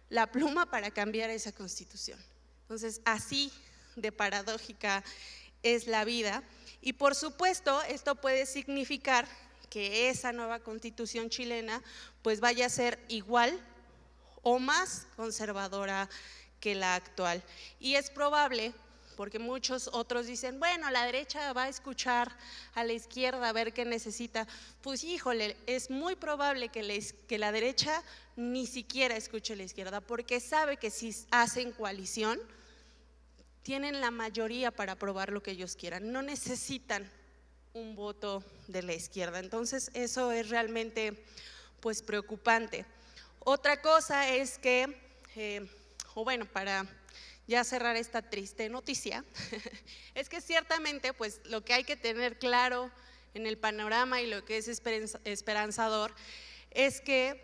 la pluma para cambiar esa constitución. Entonces, así de paradójica es la vida, y por supuesto esto puede significar que esa nueva constitución chilena pues vaya a ser igual o más conservadora que la actual, y es probable, porque muchos otros dicen, bueno, la derecha va a escuchar a la izquierda a ver qué necesita. Pues híjole, es muy probable que la derecha ni siquiera escuche a la izquierda, porque sabe que si hacen coalición tienen la mayoría para aprobar lo que ellos quieran, no necesitan un voto de la izquierda. Entonces eso es realmente pues preocupante. Otra cosa es que, para ya cerrar esta triste noticia, es que ciertamente pues lo que hay que tener claro en el panorama y lo que es esperanzador es que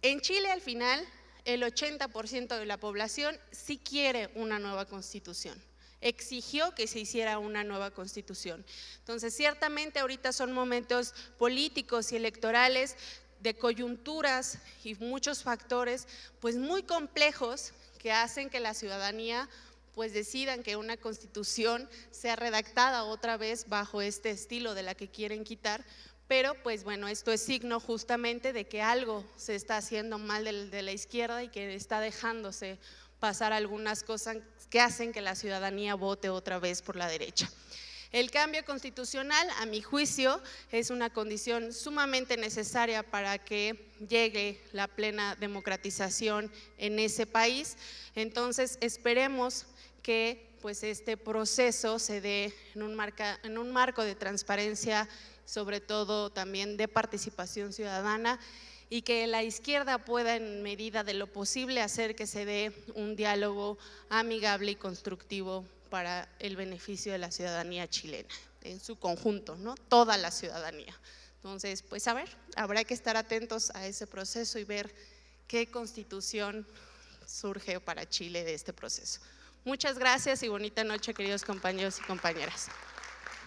en Chile al final el 80% de la población sí quiere una nueva constitución, exigió que se hiciera una nueva constitución. Entonces ciertamente ahorita son momentos políticos y electorales de coyunturas y muchos factores pues muy complejos que hacen que la ciudadanía pues decidan que una constitución sea redactada otra vez bajo este estilo de la que quieren quitar, pero pues bueno, esto es signo justamente de que algo se está haciendo mal de la izquierda y que está dejándose pasar algunas cosas que hacen que la ciudadanía vote otra vez por la derecha. El cambio constitucional, a mi juicio, es una condición sumamente necesaria para que llegue la plena democratización en ese país. Entonces, esperemos que pues, este proceso se dé en un marco de transparencia, sobre todo también de participación ciudadana, y que la izquierda pueda, en medida de lo posible, hacer que se dé un diálogo amigable y constructivo para el beneficio de la ciudadanía chilena, en su conjunto, ¿no? Toda la ciudadanía. Entonces, pues a ver, habrá que estar atentos a ese proceso y ver qué constitución surge para Chile de este proceso. Muchas gracias y bonita noche, queridos compañeros y compañeras.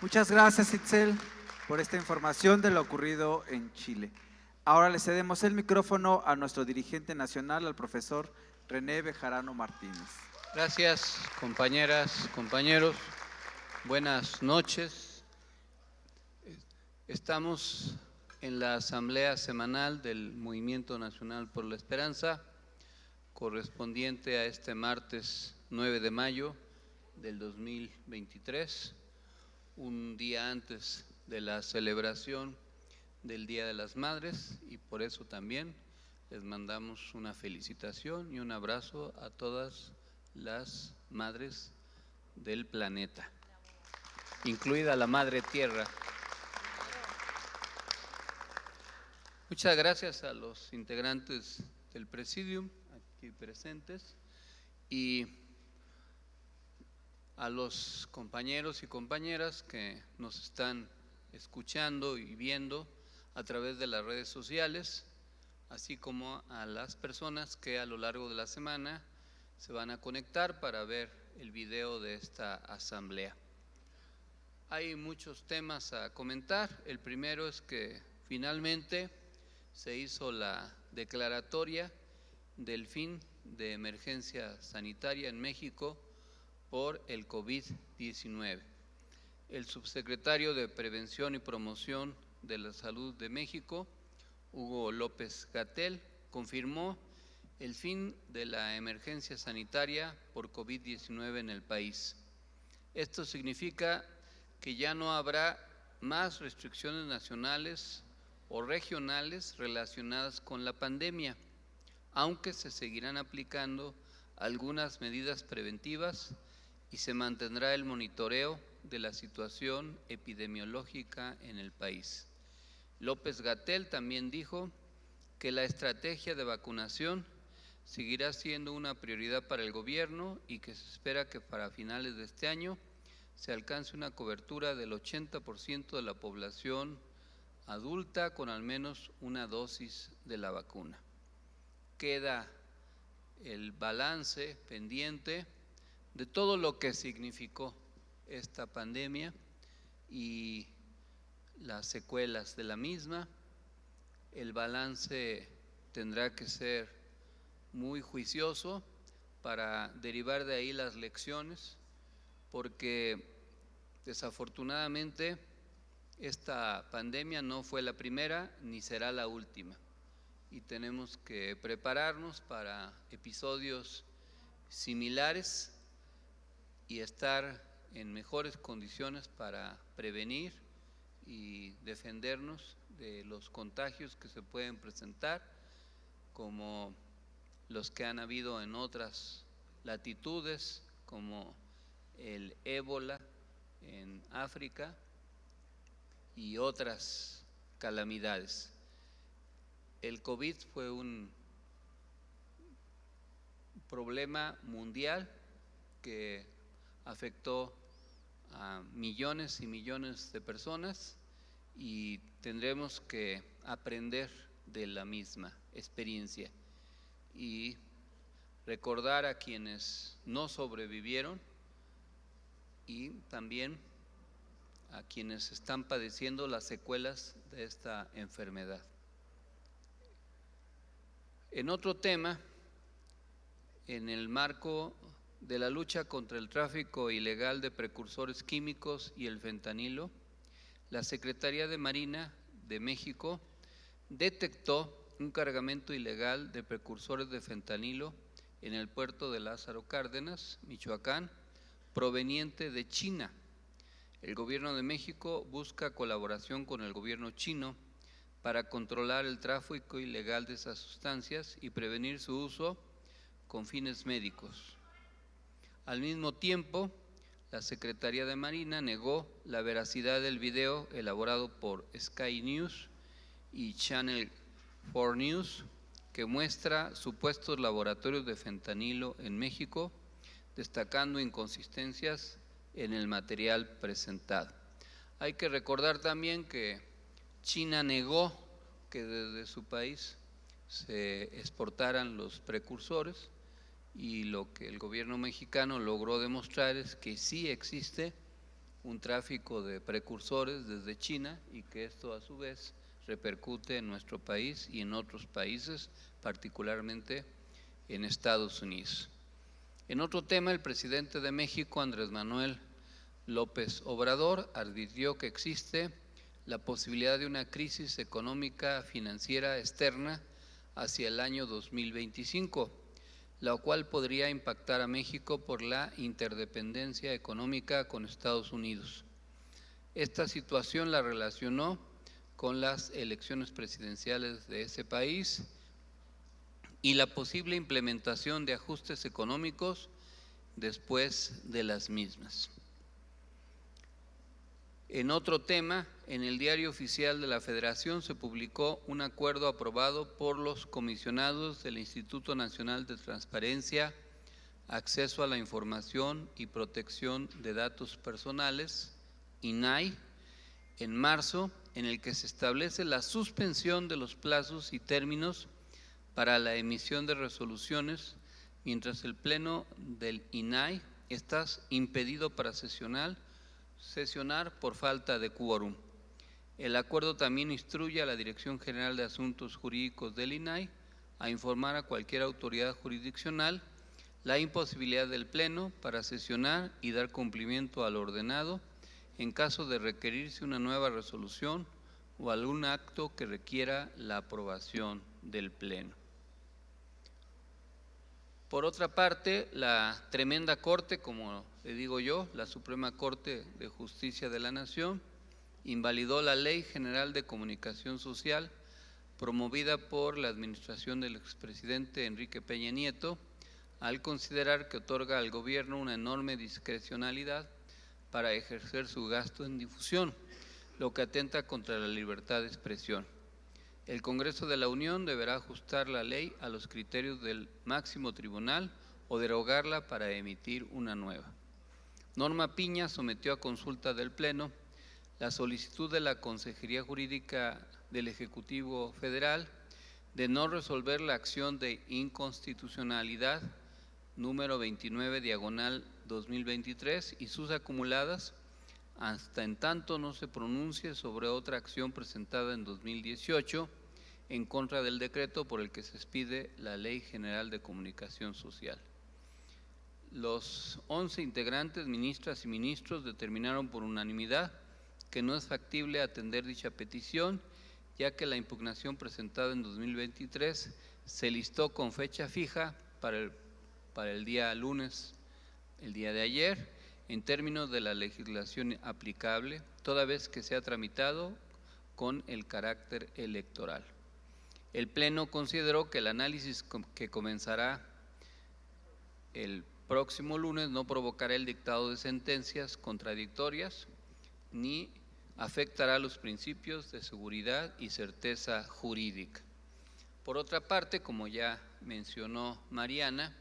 Muchas gracias, Itzel, por esta información de lo ocurrido en Chile. Ahora le cedemos el micrófono a nuestro dirigente nacional, al profesor René Bejarano Martínez. Gracias, compañeras, compañeros. Buenas noches. Estamos en la asamblea semanal del Movimiento Nacional por la Esperanza, correspondiente a este martes 9 de mayo del 2023, un día antes de la celebración del Día de las Madres, y por eso también les mandamos una felicitación y un abrazo a todas las madres del planeta, incluida la Madre Tierra. Muchas gracias a los integrantes del Presidium aquí presentes y a los compañeros y compañeras que nos están escuchando y viendo a través de las redes sociales, así como a las personas que a lo largo de la semana se van a conectar para ver el video de esta asamblea. Hay muchos temas a comentar. El primero es que finalmente se hizo la declaratoria del fin de emergencia sanitaria en México por el COVID-19. El subsecretario de Prevención y Promoción de la Salud de México, Hugo López-Gatell, confirmó el fin de la emergencia sanitaria por COVID-19 en el país. Esto significa que ya no habrá más restricciones nacionales o regionales relacionadas con la pandemia, aunque se seguirán aplicando algunas medidas preventivas y se mantendrá el monitoreo de la situación epidemiológica en el país. López-Gatell también dijo que la estrategia de vacunación seguirá siendo una prioridad para el gobierno y que se espera que para finales de este año se alcance una cobertura del 80% de la población adulta con al menos una dosis de la vacuna. Queda el balance pendiente de todo lo que significó esta pandemia y las secuelas de la misma. El balance tendrá que ser muy juicioso para derivar de ahí las lecciones, porque desafortunadamente esta pandemia no fue la primera ni será la última, y tenemos que prepararnos para episodios similares y estar en mejores condiciones para prevenir y defendernos de los contagios que se pueden presentar, como los que han habido en otras latitudes, como el ébola en África y otras calamidades. El COVID fue un problema mundial que afectó a millones y millones de personas y tendremos que aprender de la misma experiencia y recordar a quienes no sobrevivieron y también a quienes están padeciendo las secuelas de esta enfermedad. En otro tema, en el marco de la lucha contra el tráfico ilegal de precursores químicos y el fentanilo, la Secretaría de Marina de México detectó un cargamento ilegal de precursores de fentanilo en el puerto de Lázaro Cárdenas, Michoacán, proveniente de China. El gobierno de México busca colaboración con el gobierno chino para controlar el tráfico ilegal de esas sustancias y prevenir su uso con fines médicos. Al mismo tiempo, la Secretaría de Marina negó la veracidad del video elaborado por Sky News y Channel 4 News, que muestra supuestos laboratorios de fentanilo en México, destacando inconsistencias en el material presentado. Hay que recordar también que China negó que desde su país se exportaran los precursores, y lo que el gobierno mexicano logró demostrar es que sí existe un tráfico de precursores desde China y que esto a su vez repercute en nuestro país y en otros países, particularmente en Estados Unidos. En otro tema, el presidente de México, Andrés Manuel López Obrador, advirtió que existe la posibilidad de una crisis económica financiera externa hacia el año 2025, la cual podría impactar a México por la interdependencia económica con Estados Unidos. Esta situación la relacionó con las elecciones presidenciales de ese país y la posible implementación de ajustes económicos después de las mismas. En otro tema, en el Diario Oficial de la Federación se publicó un acuerdo aprobado por los comisionados del Instituto Nacional de Transparencia, Acceso a la Información y Protección de Datos Personales, INAI, en marzo, en el que se establece la suspensión de los plazos y términos para la emisión de resoluciones, mientras el Pleno del INAI está impedido para sesionar por falta de quórum. El acuerdo también instruye a la Dirección General de Asuntos Jurídicos del INAI a informar a cualquier autoridad jurisdiccional la imposibilidad del Pleno para sesionar y dar cumplimiento al ordenado en caso de requerirse una nueva resolución o algún acto que requiera la aprobación del Pleno. Por otra parte, la tremenda Corte, como le digo yo, la Suprema Corte de Justicia de la Nación, invalidó la Ley General de Comunicación Social promovida por la administración del expresidente Enrique Peña Nieto, al considerar que otorga al gobierno una enorme discrecionalidad para ejercer su gasto en difusión, lo que atenta contra la libertad de expresión. El Congreso de la Unión deberá ajustar la ley a los criterios del máximo tribunal o derogarla para emitir una nueva. Norma Piña sometió a consulta del Pleno la solicitud de la Consejería Jurídica del Ejecutivo Federal de no resolver la acción de inconstitucionalidad número 29/2023 y sus acumuladas hasta en tanto no se pronuncie sobre otra acción presentada en 2018 en contra del decreto por el que se expide la Ley General de Comunicación Social. Los 11 integrantes, ministras y ministros, determinaron por unanimidad que no es factible atender dicha petición, ya que la impugnación presentada en 2023 se listó con fecha fija para el día lunes, el día de ayer, en términos de la legislación aplicable, toda vez que se ha tramitado con el carácter electoral. El Pleno consideró que el análisis que comenzará el próximo lunes no provocará el dictado de sentencias contradictorias ni afectará los principios de seguridad y certeza jurídica. Por otra parte, como ya mencionó Mariana,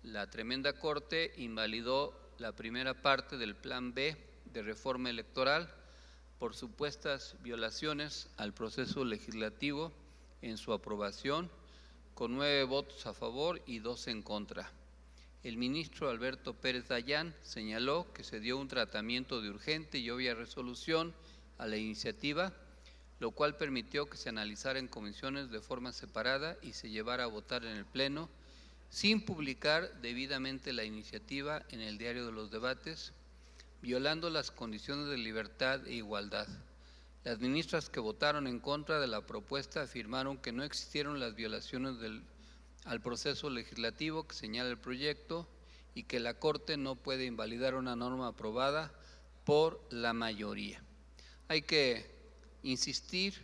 la tremenda Corte invalidó la primera parte del Plan B de reforma electoral por supuestas violaciones al proceso legislativo en su aprobación, con 9 votos a favor y 2 en contra. El ministro Alberto Pérez Dayán señaló que se dio un tratamiento de urgente y obvia resolución a la iniciativa, lo cual permitió que se analizara en comisiones de forma separada y se llevara a votar en el Pleno, sin publicar debidamente la iniciativa en el Diario de los Debates, violando las condiciones de libertad e igualdad. Las ministras que votaron en contra de la propuesta afirmaron que no existieron las violaciones al proceso legislativo que señala el proyecto y que la Corte no puede invalidar una norma aprobada por la mayoría. Hay que insistir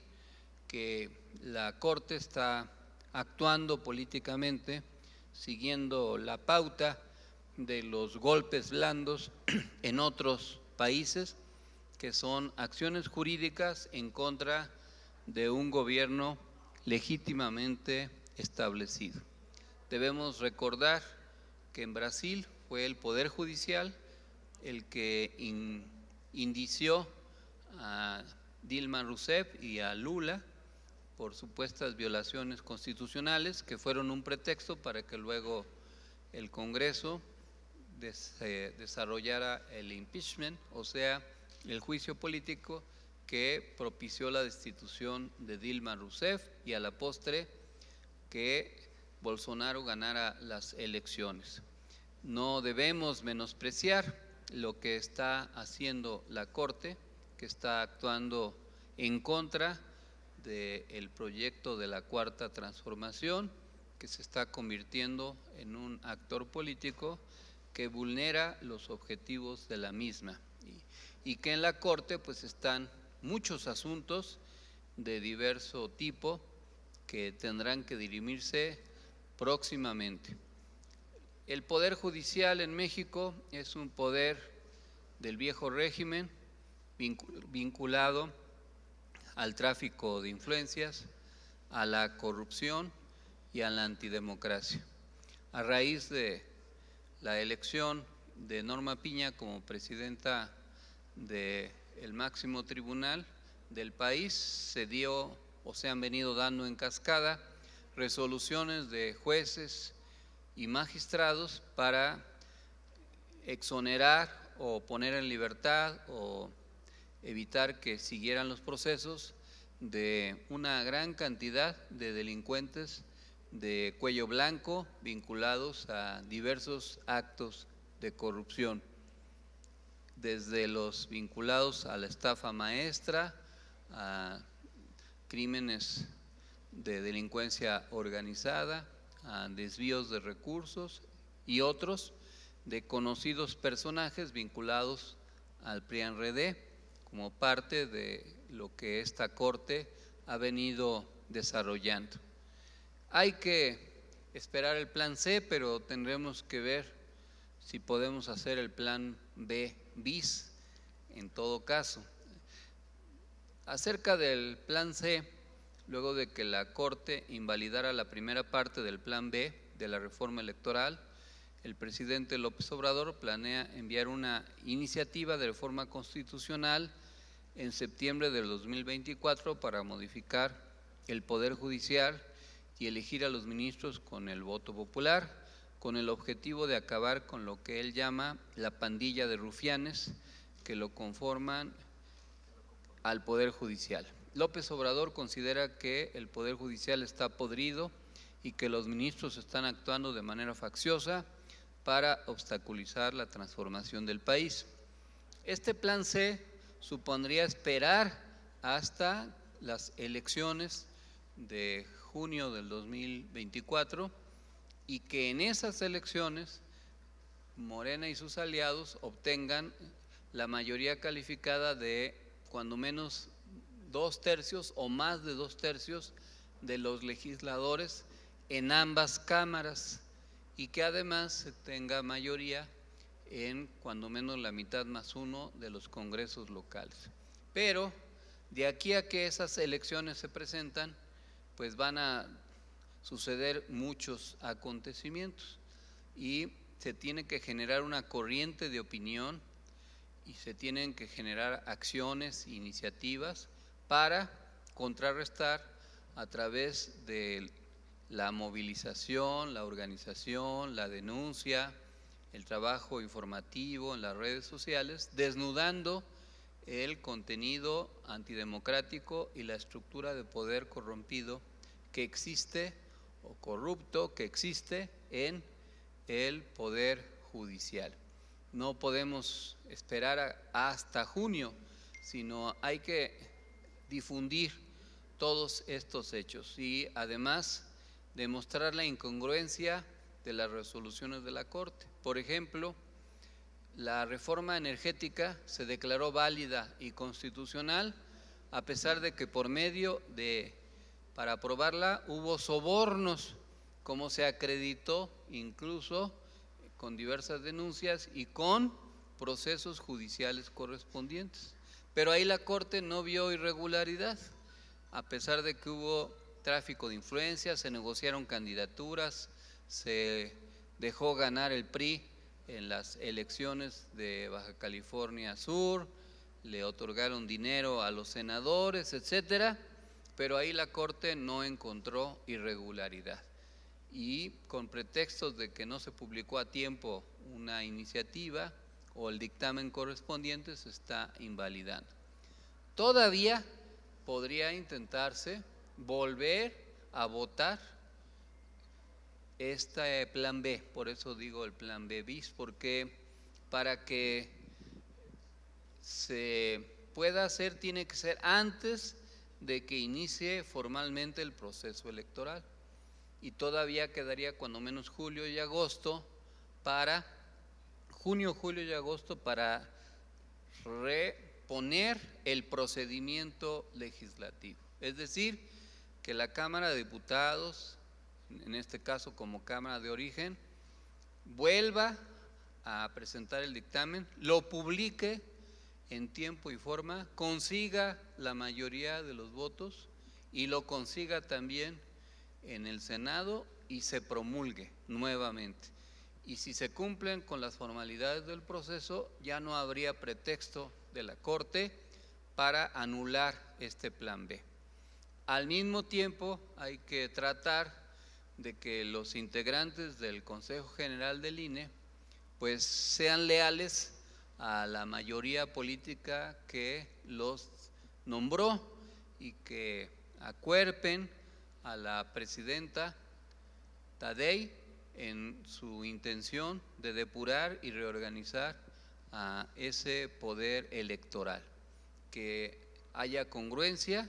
que la Corte está actuando políticamente siguiendo la pauta de los golpes blandos en otros países, que son acciones jurídicas en contra de un gobierno legítimamente establecido. Debemos recordar que en Brasil fue el Poder Judicial el que indició a Dilma Rousseff y a Lula por supuestas violaciones constitucionales que fueron un pretexto para que luego el Congreso desarrollara el impeachment, o sea, el juicio político que propició la destitución de Dilma Rousseff y a la postre que Bolsonaro ganara las elecciones. No debemos menospreciar lo que está haciendo la Corte, que está actuando en contra del proyecto de la Cuarta Transformación, que se está convirtiendo en un actor político que vulnera los objetivos de la misma, y que en la Corte pues están muchos asuntos de diverso tipo que tendrán que dirimirse próximamente. El Poder Judicial en México es un poder del viejo régimen vinculado al tráfico de influencias, a la corrupción y a la antidemocracia. A raíz de la elección de Norma Piña como presidenta del máximo tribunal del país, se dio o se han venido dando en cascada resoluciones de jueces y magistrados para exonerar o poner en libertad o evitar que siguieran los procesos de una gran cantidad de delincuentes de cuello blanco vinculados a diversos actos de corrupción, desde los vinculados a la estafa maestra, a crímenes de delincuencia organizada, a desvíos de recursos y otros de conocidos personajes vinculados al PRI-PAN-RD como parte de lo que esta Corte ha venido desarrollando. Hay que esperar el plan C, pero tendremos que ver si podemos hacer el plan B bis en todo caso. Acerca del plan C, luego de que la Corte invalidara la primera parte del plan B de la reforma electoral, el presidente López Obrador planea enviar una iniciativa de reforma constitucional en septiembre del 2024 para modificar el Poder Judicial y elegir a los ministros con el voto popular, con el objetivo de acabar con lo que él llama la pandilla de rufianes que lo conforman al Poder Judicial. López Obrador considera que el Poder Judicial está podrido y que los ministros están actuando de manera facciosa para obstaculizar la transformación del país. Este plan C supondría esperar hasta las elecciones de junio del 2024 y que en esas elecciones Morena y sus aliados obtengan la mayoría calificada de cuando menos 2/3 o más de 2/3 de los legisladores en ambas cámaras y que además se tenga mayoría en cuando menos la mitad más uno de los congresos locales. Pero de aquí a que esas elecciones se presentan, pues van a suceder muchos acontecimientos y se tiene que generar una corriente de opinión y se tienen que generar acciones, iniciativas para contrarrestar a través de la movilización, la organización, la denuncia, el trabajo informativo en las redes sociales, desnudando el contenido antidemocrático y la estructura de poder corrompido que existe o corrupto que existe en el Poder Judicial. No podemos esperar hasta junio, sino hay que difundir todos estos hechos y además demostrar la incongruencia de las resoluciones de la Corte. Por ejemplo, la reforma energética se declaró válida y constitucional a pesar de que para aprobarla hubo sobornos, como se acreditó incluso con diversas denuncias y con procesos judiciales correspondientes. Pero ahí la Corte no vio irregularidad, a pesar de que hubo tráfico de influencias, se negociaron candidaturas, se dejó ganar el PRI en las elecciones de Baja California Sur, le otorgaron dinero a los senadores, etcétera, pero ahí la Corte no encontró irregularidad. Y con pretextos de que no se publicó a tiempo una iniciativa o el dictamen correspondiente se está invalidando. Todavía podría intentarse volver a votar este plan B, por eso digo el plan B bis, porque para que se pueda hacer tiene que ser antes de que inicie formalmente el proceso electoral, y todavía quedaría cuando menos junio, julio y agosto para reponer el procedimiento legislativo. Es decir, que la Cámara de Diputados, en este caso como Cámara de Origen, vuelva a presentar el dictamen, lo publique en tiempo y forma, consiga la mayoría de los votos y lo consiga también en el Senado y se promulgue nuevamente. Y si se cumplen con las formalidades del proceso, ya no habría pretexto de la Corte para anular este plan B. Al mismo tiempo, hay que tratar de que los integrantes del Consejo General del INE pues sean leales a la mayoría política que los nombró y que acuerpen a la presidenta Taddei en su intención de depurar y reorganizar a ese poder electoral, que haya congruencia,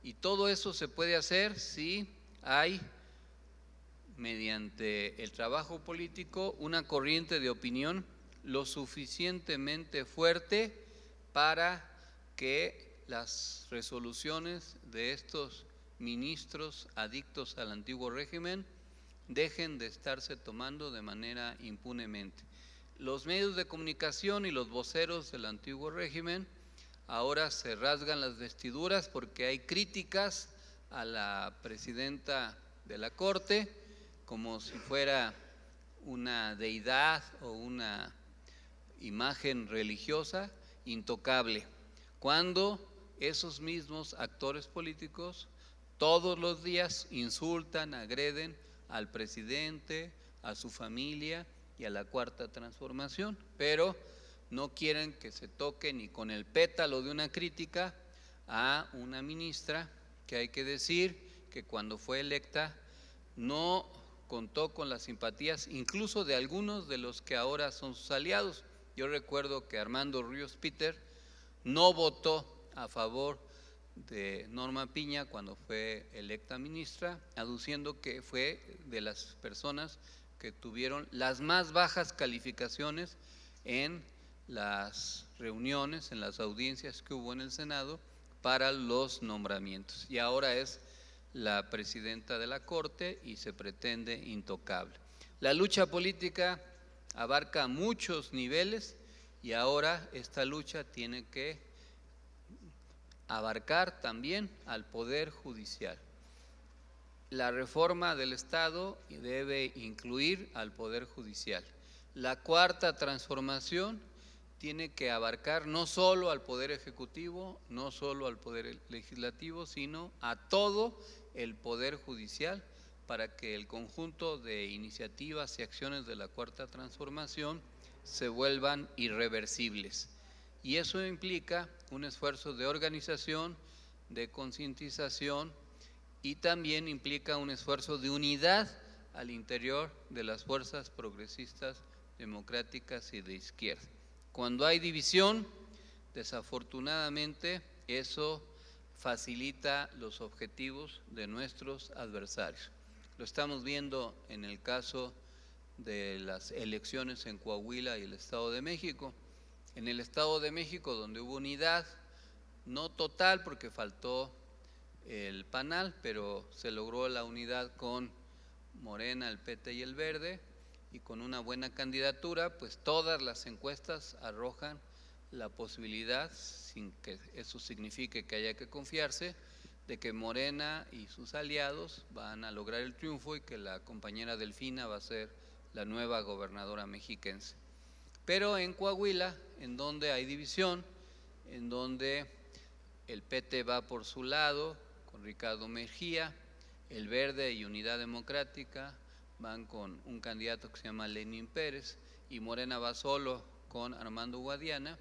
y todo eso se puede hacer si hay, mediante el trabajo político, una corriente de opinión lo suficientemente fuerte para que las resoluciones de estos ministros adictos al antiguo régimen dejen de estarse tomando de manera impunemente. Los medios de comunicación y los voceros del antiguo régimen ahora se rasgan las vestiduras porque hay críticas a la presidenta de la Corte como si fuera una deidad o una imagen religiosa intocable, cuando esos mismos actores políticos todos los días insultan, agreden al presidente, a su familia y a la Cuarta Transformación, pero no quieren que se toque ni con el pétalo de una crítica a una ministra que hay que decir que cuando fue electa no contó con las simpatías incluso de algunos de los que ahora son sus aliados. Yo recuerdo que Armando Ríos Peter no votó a favor de Norma Piña cuando fue electa ministra, aduciendo que fue de las personas que tuvieron las más bajas calificaciones en las reuniones, en las audiencias que hubo en el Senado para los nombramientos, y ahora es la presidenta de la Corte y se pretende intocable. La lucha política abarca muchos niveles y ahora esta lucha tiene que abarcar también al Poder Judicial. La reforma del Estado debe incluir al Poder Judicial. La Cuarta Transformación tiene que abarcar no solo al Poder Ejecutivo, no solo al Poder Legislativo, sino a todo el Poder Judicial, para que el conjunto de iniciativas y acciones de la Cuarta Transformación se vuelvan irreversibles. Y eso implica un esfuerzo de organización, de concientización, y también implica un esfuerzo de unidad al interior de las fuerzas progresistas, democráticas y de izquierda. Cuando hay división, desafortunadamente, eso facilita los objetivos de nuestros adversarios. Lo estamos viendo en el caso de las elecciones en Coahuila y el Estado de México. En el Estado de México, donde hubo unidad, no total porque faltó el PANAL, pero se logró la unidad con Morena, el PT y el Verde, y con una buena candidatura, pues todas las encuestas arrojan la posibilidad, sin que eso signifique que haya que confiarse, de que Morena y sus aliados van a lograr el triunfo y que la compañera Delfina va a ser la nueva gobernadora mexiquense. Pero en Coahuila, en donde hay división, en donde el PT va por su lado con Ricardo Mejía, el Verde y Unidad Democrática van con un candidato que se llama Lenín Pérez y Morena va solo con Armando Guadiana,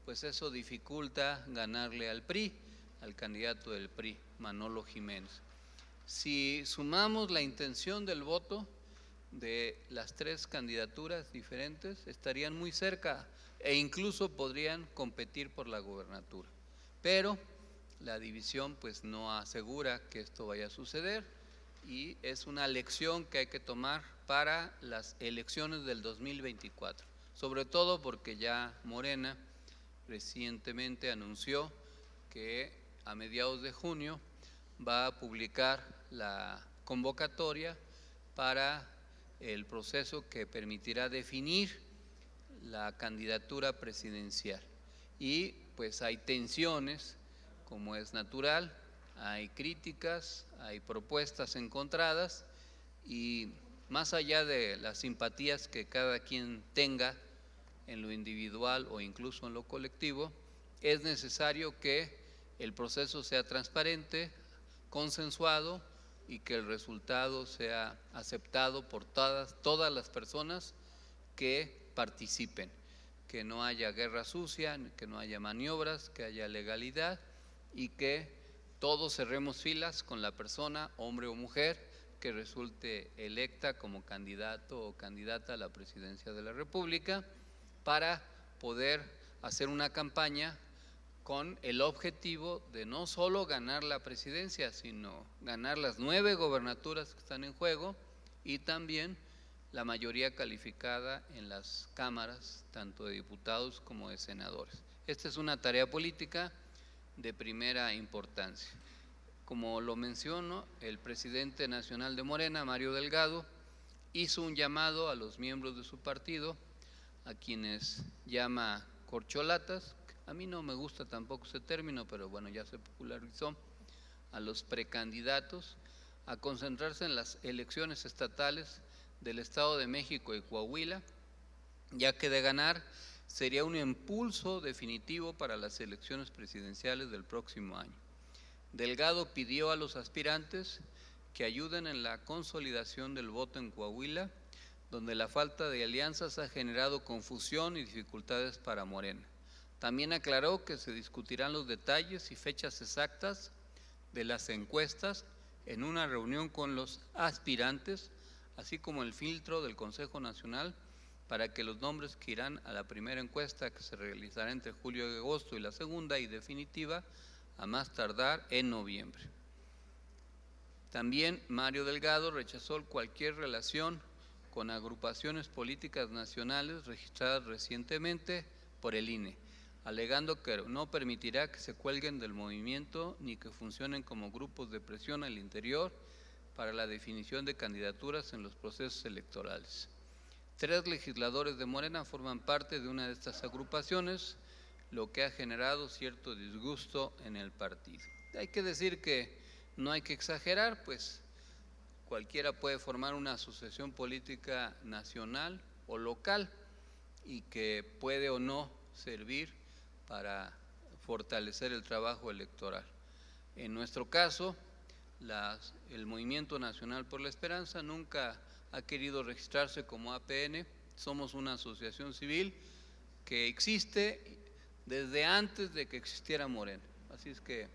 pues eso dificulta ganarle al PRI, al candidato del PRI, Manolo Jiménez. Si sumamos la intención del voto, de las 3 candidaturas diferentes estarían muy cerca e incluso podrían competir por la gobernatura. Pero la división pues no asegura que esto vaya a suceder y es una lección que hay que tomar para las elecciones del 2024, sobre todo porque ya Morena recientemente anunció que a mediados de junio va a publicar la convocatoria para el proceso que permitirá definir la candidatura presidencial. Y pues hay tensiones, como es natural, hay críticas, hay propuestas encontradas y más allá de las simpatías que cada quien tenga en lo individual o incluso en lo colectivo, es necesario que el proceso sea transparente, consensuado y que el resultado sea aceptado por todas las personas que participen, que no haya guerra sucia, que no haya maniobras, que haya legalidad y que todos cerremos filas con la persona, hombre o mujer, que resulte electa como candidato o candidata a la presidencia de la República, para poder hacer una campaña con el objetivo de no solo ganar la presidencia, sino ganar las 9 gobernaturas que están en juego y también la mayoría calificada en las cámaras, tanto de diputados como de senadores. Esta es una tarea política de primera importancia. Como lo menciono, el presidente nacional de Morena, Mario Delgado, hizo un llamado a los miembros de su partido, a quienes llama corcholatas. A mí no me gusta tampoco ese término, pero bueno, ya se popularizó, a los precandidatos, a concentrarse en las elecciones estatales del Estado de México y Coahuila, ya que de ganar sería un impulso definitivo para las elecciones presidenciales del próximo año. Delgado pidió a los aspirantes que ayuden en la consolidación del voto en Coahuila, donde la falta de alianzas ha generado confusión y dificultades para Morena. También aclaró que se discutirán los detalles y fechas exactas de las encuestas en una reunión con los aspirantes, así como el filtro del Consejo Nacional para que los nombres que irán a la primera encuesta, que se realizará entre julio y agosto, y la segunda y definitiva a más tardar en noviembre. También Mario Delgado rechazó cualquier relación con agrupaciones políticas nacionales registradas recientemente por el INE, alegando que no permitirá que se cuelguen del movimiento ni que funcionen como grupos de presión al interior para la definición de candidaturas en los procesos electorales. 3 legisladores de Morena forman parte de una de estas agrupaciones, lo que ha generado cierto disgusto en el partido. Hay que decir que no hay que exagerar, pues cualquiera puede formar una asociación política nacional o local y que puede o no servir para fortalecer el trabajo electoral. En nuestro caso, el Movimiento Nacional por la Esperanza nunca ha querido registrarse como APN, somos una asociación civil que existe desde antes de que existiera Morena, así es que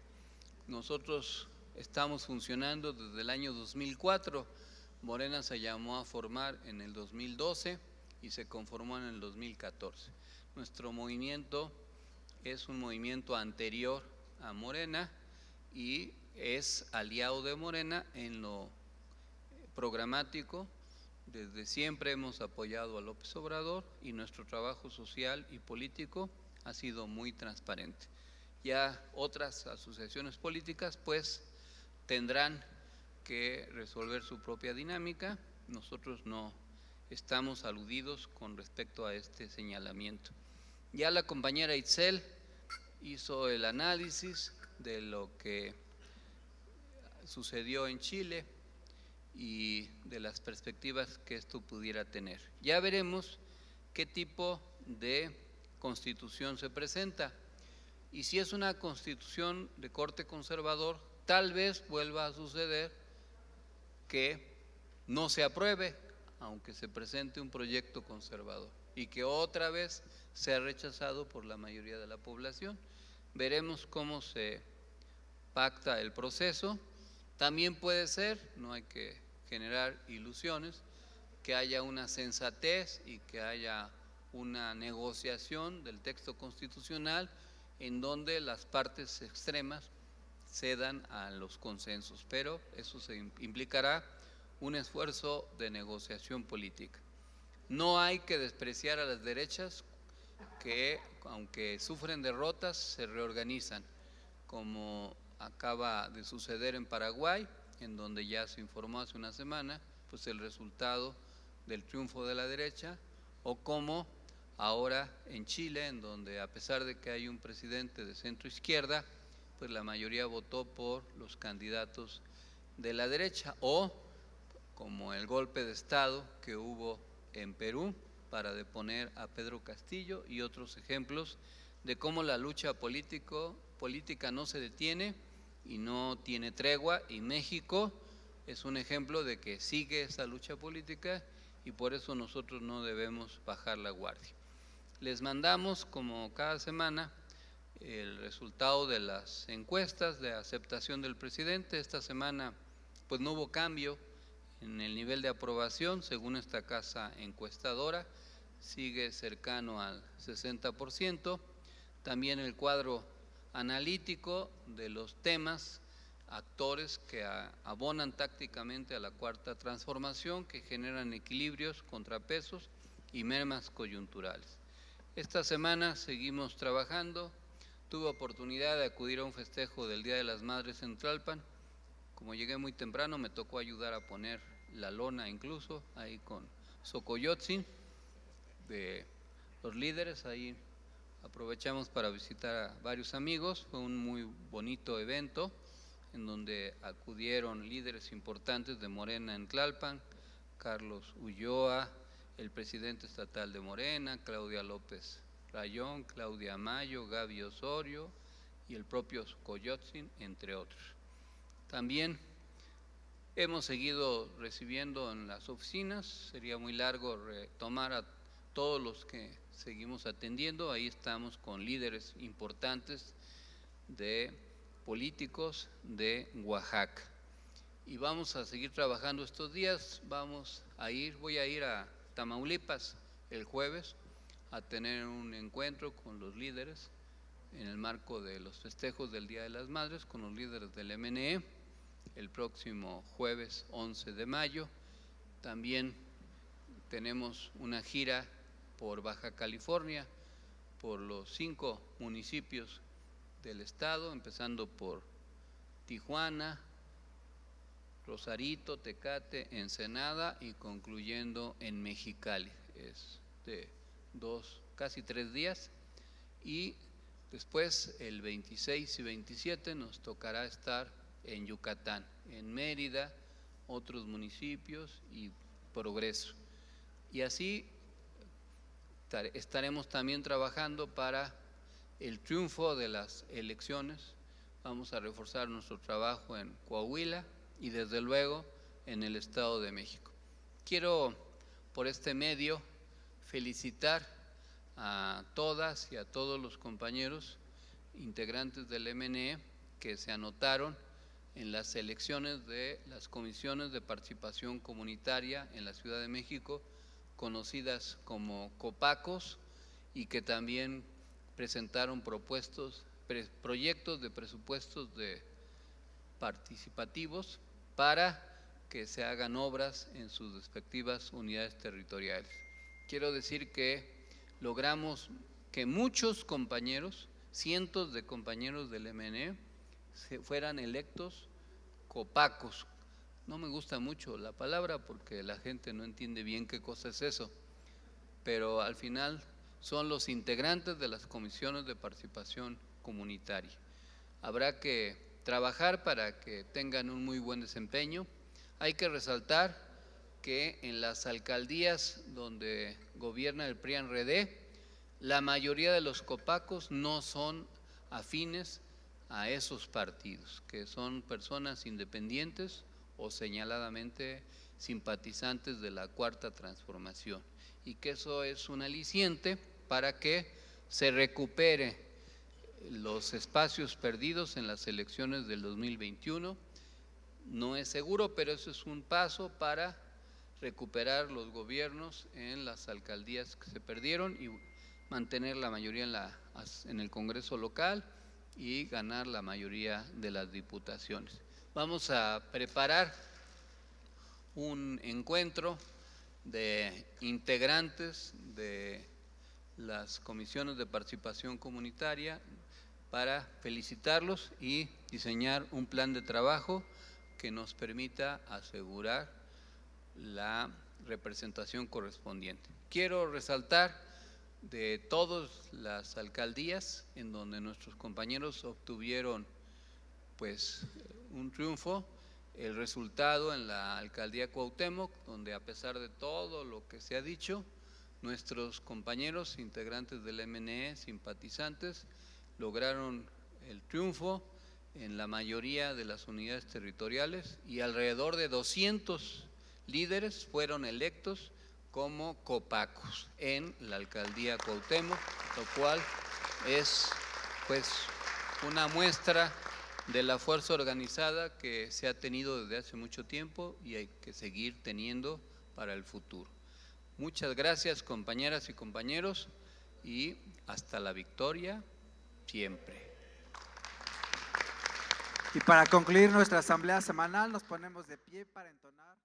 nosotros estamos funcionando desde el año 2004, Morena se llamó a formar en el 2012 y se conformó en el 2014. Nuestro movimiento es un movimiento anterior a Morena y es aliado de Morena en lo programático. Desde siempre hemos apoyado a López Obrador y nuestro trabajo social y político ha sido muy transparente. Ya otras asociaciones políticas pues tendrán que resolver su propia dinámica. Nosotros no estamos aludidos con respecto a este señalamiento. Ya la compañera Itzel hizo el análisis de lo que sucedió en Chile y de las perspectivas que esto pudiera tener. Ya veremos qué tipo de constitución se presenta y si es una constitución de corte conservador, tal vez vuelva a suceder que no se apruebe, aunque se presente un proyecto conservador, y que otra vez sea rechazado por la mayoría de la población. Veremos cómo se pacta el proceso. También puede ser, no hay que generar ilusiones, que haya una sensatez y que haya una negociación del texto constitucional en donde las partes extremas cedan a los consensos, pero eso implicará un esfuerzo de negociación política. No hay que despreciar a las derechas que, aunque sufren derrotas, se reorganizan, como acaba de suceder en Paraguay, en donde ya se informó hace una semana, pues el resultado del triunfo de la derecha, o como ahora en Chile, en donde a pesar de que hay un presidente de centro izquierda, pues la mayoría votó por los candidatos de la derecha, o como el golpe de Estado que hubo en Perú para deponer a Pedro Castillo, y otros ejemplos de cómo la lucha política no se detiene y no tiene tregua, y México es un ejemplo de que sigue esa lucha política y por eso nosotros no debemos bajar la guardia. Les mandamos, como cada semana, el resultado de las encuestas de aceptación del presidente. Esta semana pues no hubo cambio en el nivel de aprobación según esta casa encuestadora, sigue cercano al 60%. También el cuadro analítico de los temas, actores que abonan tácticamente a la cuarta transformación, que generan equilibrios, contrapesos y mermas coyunturales. Esta semana seguimos trabajando. Tuve oportunidad de acudir a un festejo del Día de las Madres en Tlalpan. Como llegué muy temprano, me tocó ayudar a poner la lona incluso, ahí con Xocoyotzin, de los líderes. Ahí aprovechamos para visitar a varios amigos. Fue un muy bonito evento en donde acudieron líderes importantes de Morena en Tlalpan, Carlos Ulloa, el presidente estatal de Morena, Claudia López Rayón, Claudia Mayo, Gaby Osorio y el propio Xocoyotzin, entre otros. También hemos seguido recibiendo en las oficinas, sería muy largo retomar a todos los que seguimos atendiendo. Ahí estamos con líderes importantes de políticos de Oaxaca. Y vamos a seguir trabajando estos días. Voy a ir a Tamaulipas el jueves a tener un encuentro con los líderes en el marco de los festejos del Día de las Madres, con los líderes del MNE, el próximo jueves 11 de mayo. También tenemos una gira por Baja California, por los 5 municipios del estado, empezando por Tijuana, Rosarito, Tecate, Ensenada y concluyendo en Mexicali. Es de casi 3 días, y después el 26 y 27 nos tocará estar en Yucatán, en Mérida, otros municipios y Progreso. Y así estaremos también trabajando para el triunfo de las elecciones. Vamos a reforzar nuestro trabajo en Coahuila y desde luego en el Estado de México. Quiero por este medio felicitar a todas y a todos los compañeros integrantes del MNE que se anotaron en las elecciones de las comisiones de participación comunitaria en la Ciudad de México, conocidas como COPACOS, y que también presentaron proyectos de presupuestos participativos para que se hagan obras en sus respectivas unidades territoriales. Quiero decir que logramos que muchos compañeros, cientos de compañeros del MNE, fueran electos copacos. No me gusta mucho la palabra porque la gente no entiende bien qué cosa es eso, pero al final son los integrantes de las comisiones de participación comunitaria. Habrá que trabajar para que tengan un muy buen desempeño. Hay que resaltar que en las alcaldías donde gobierna el PRI-PAN-RD, la mayoría de los copacos no son afines a esos partidos, que son personas independientes o señaladamente simpatizantes de la Cuarta Transformación, y que eso es un aliciente para que se recupere los espacios perdidos en las elecciones del 2021. No es seguro, pero eso es un paso para recuperar los gobiernos en las alcaldías que se perdieron y mantener la mayoría en el Congreso local y ganar la mayoría de las diputaciones. Vamos a preparar un encuentro de integrantes de las comisiones de participación comunitaria para felicitarlos y diseñar un plan de trabajo que nos permita asegurar la representación correspondiente. Quiero resaltar de todas las alcaldías en donde nuestros compañeros obtuvieron pues un triunfo, el resultado en la alcaldía Cuauhtémoc, donde a pesar de todo lo que se ha dicho, nuestros compañeros integrantes del MNE, simpatizantes, lograron el triunfo en la mayoría de las unidades territoriales y alrededor de 200 líderes fueron electos como copacos en la alcaldía Cuauhtémoc, lo cual es pues una muestra de la fuerza organizada que se ha tenido desde hace mucho tiempo y hay que seguir teniendo para el futuro. Muchas gracias, compañeras y compañeros, y hasta la victoria siempre. Y para concluir nuestra asamblea semanal nos ponemos de pie para entonar.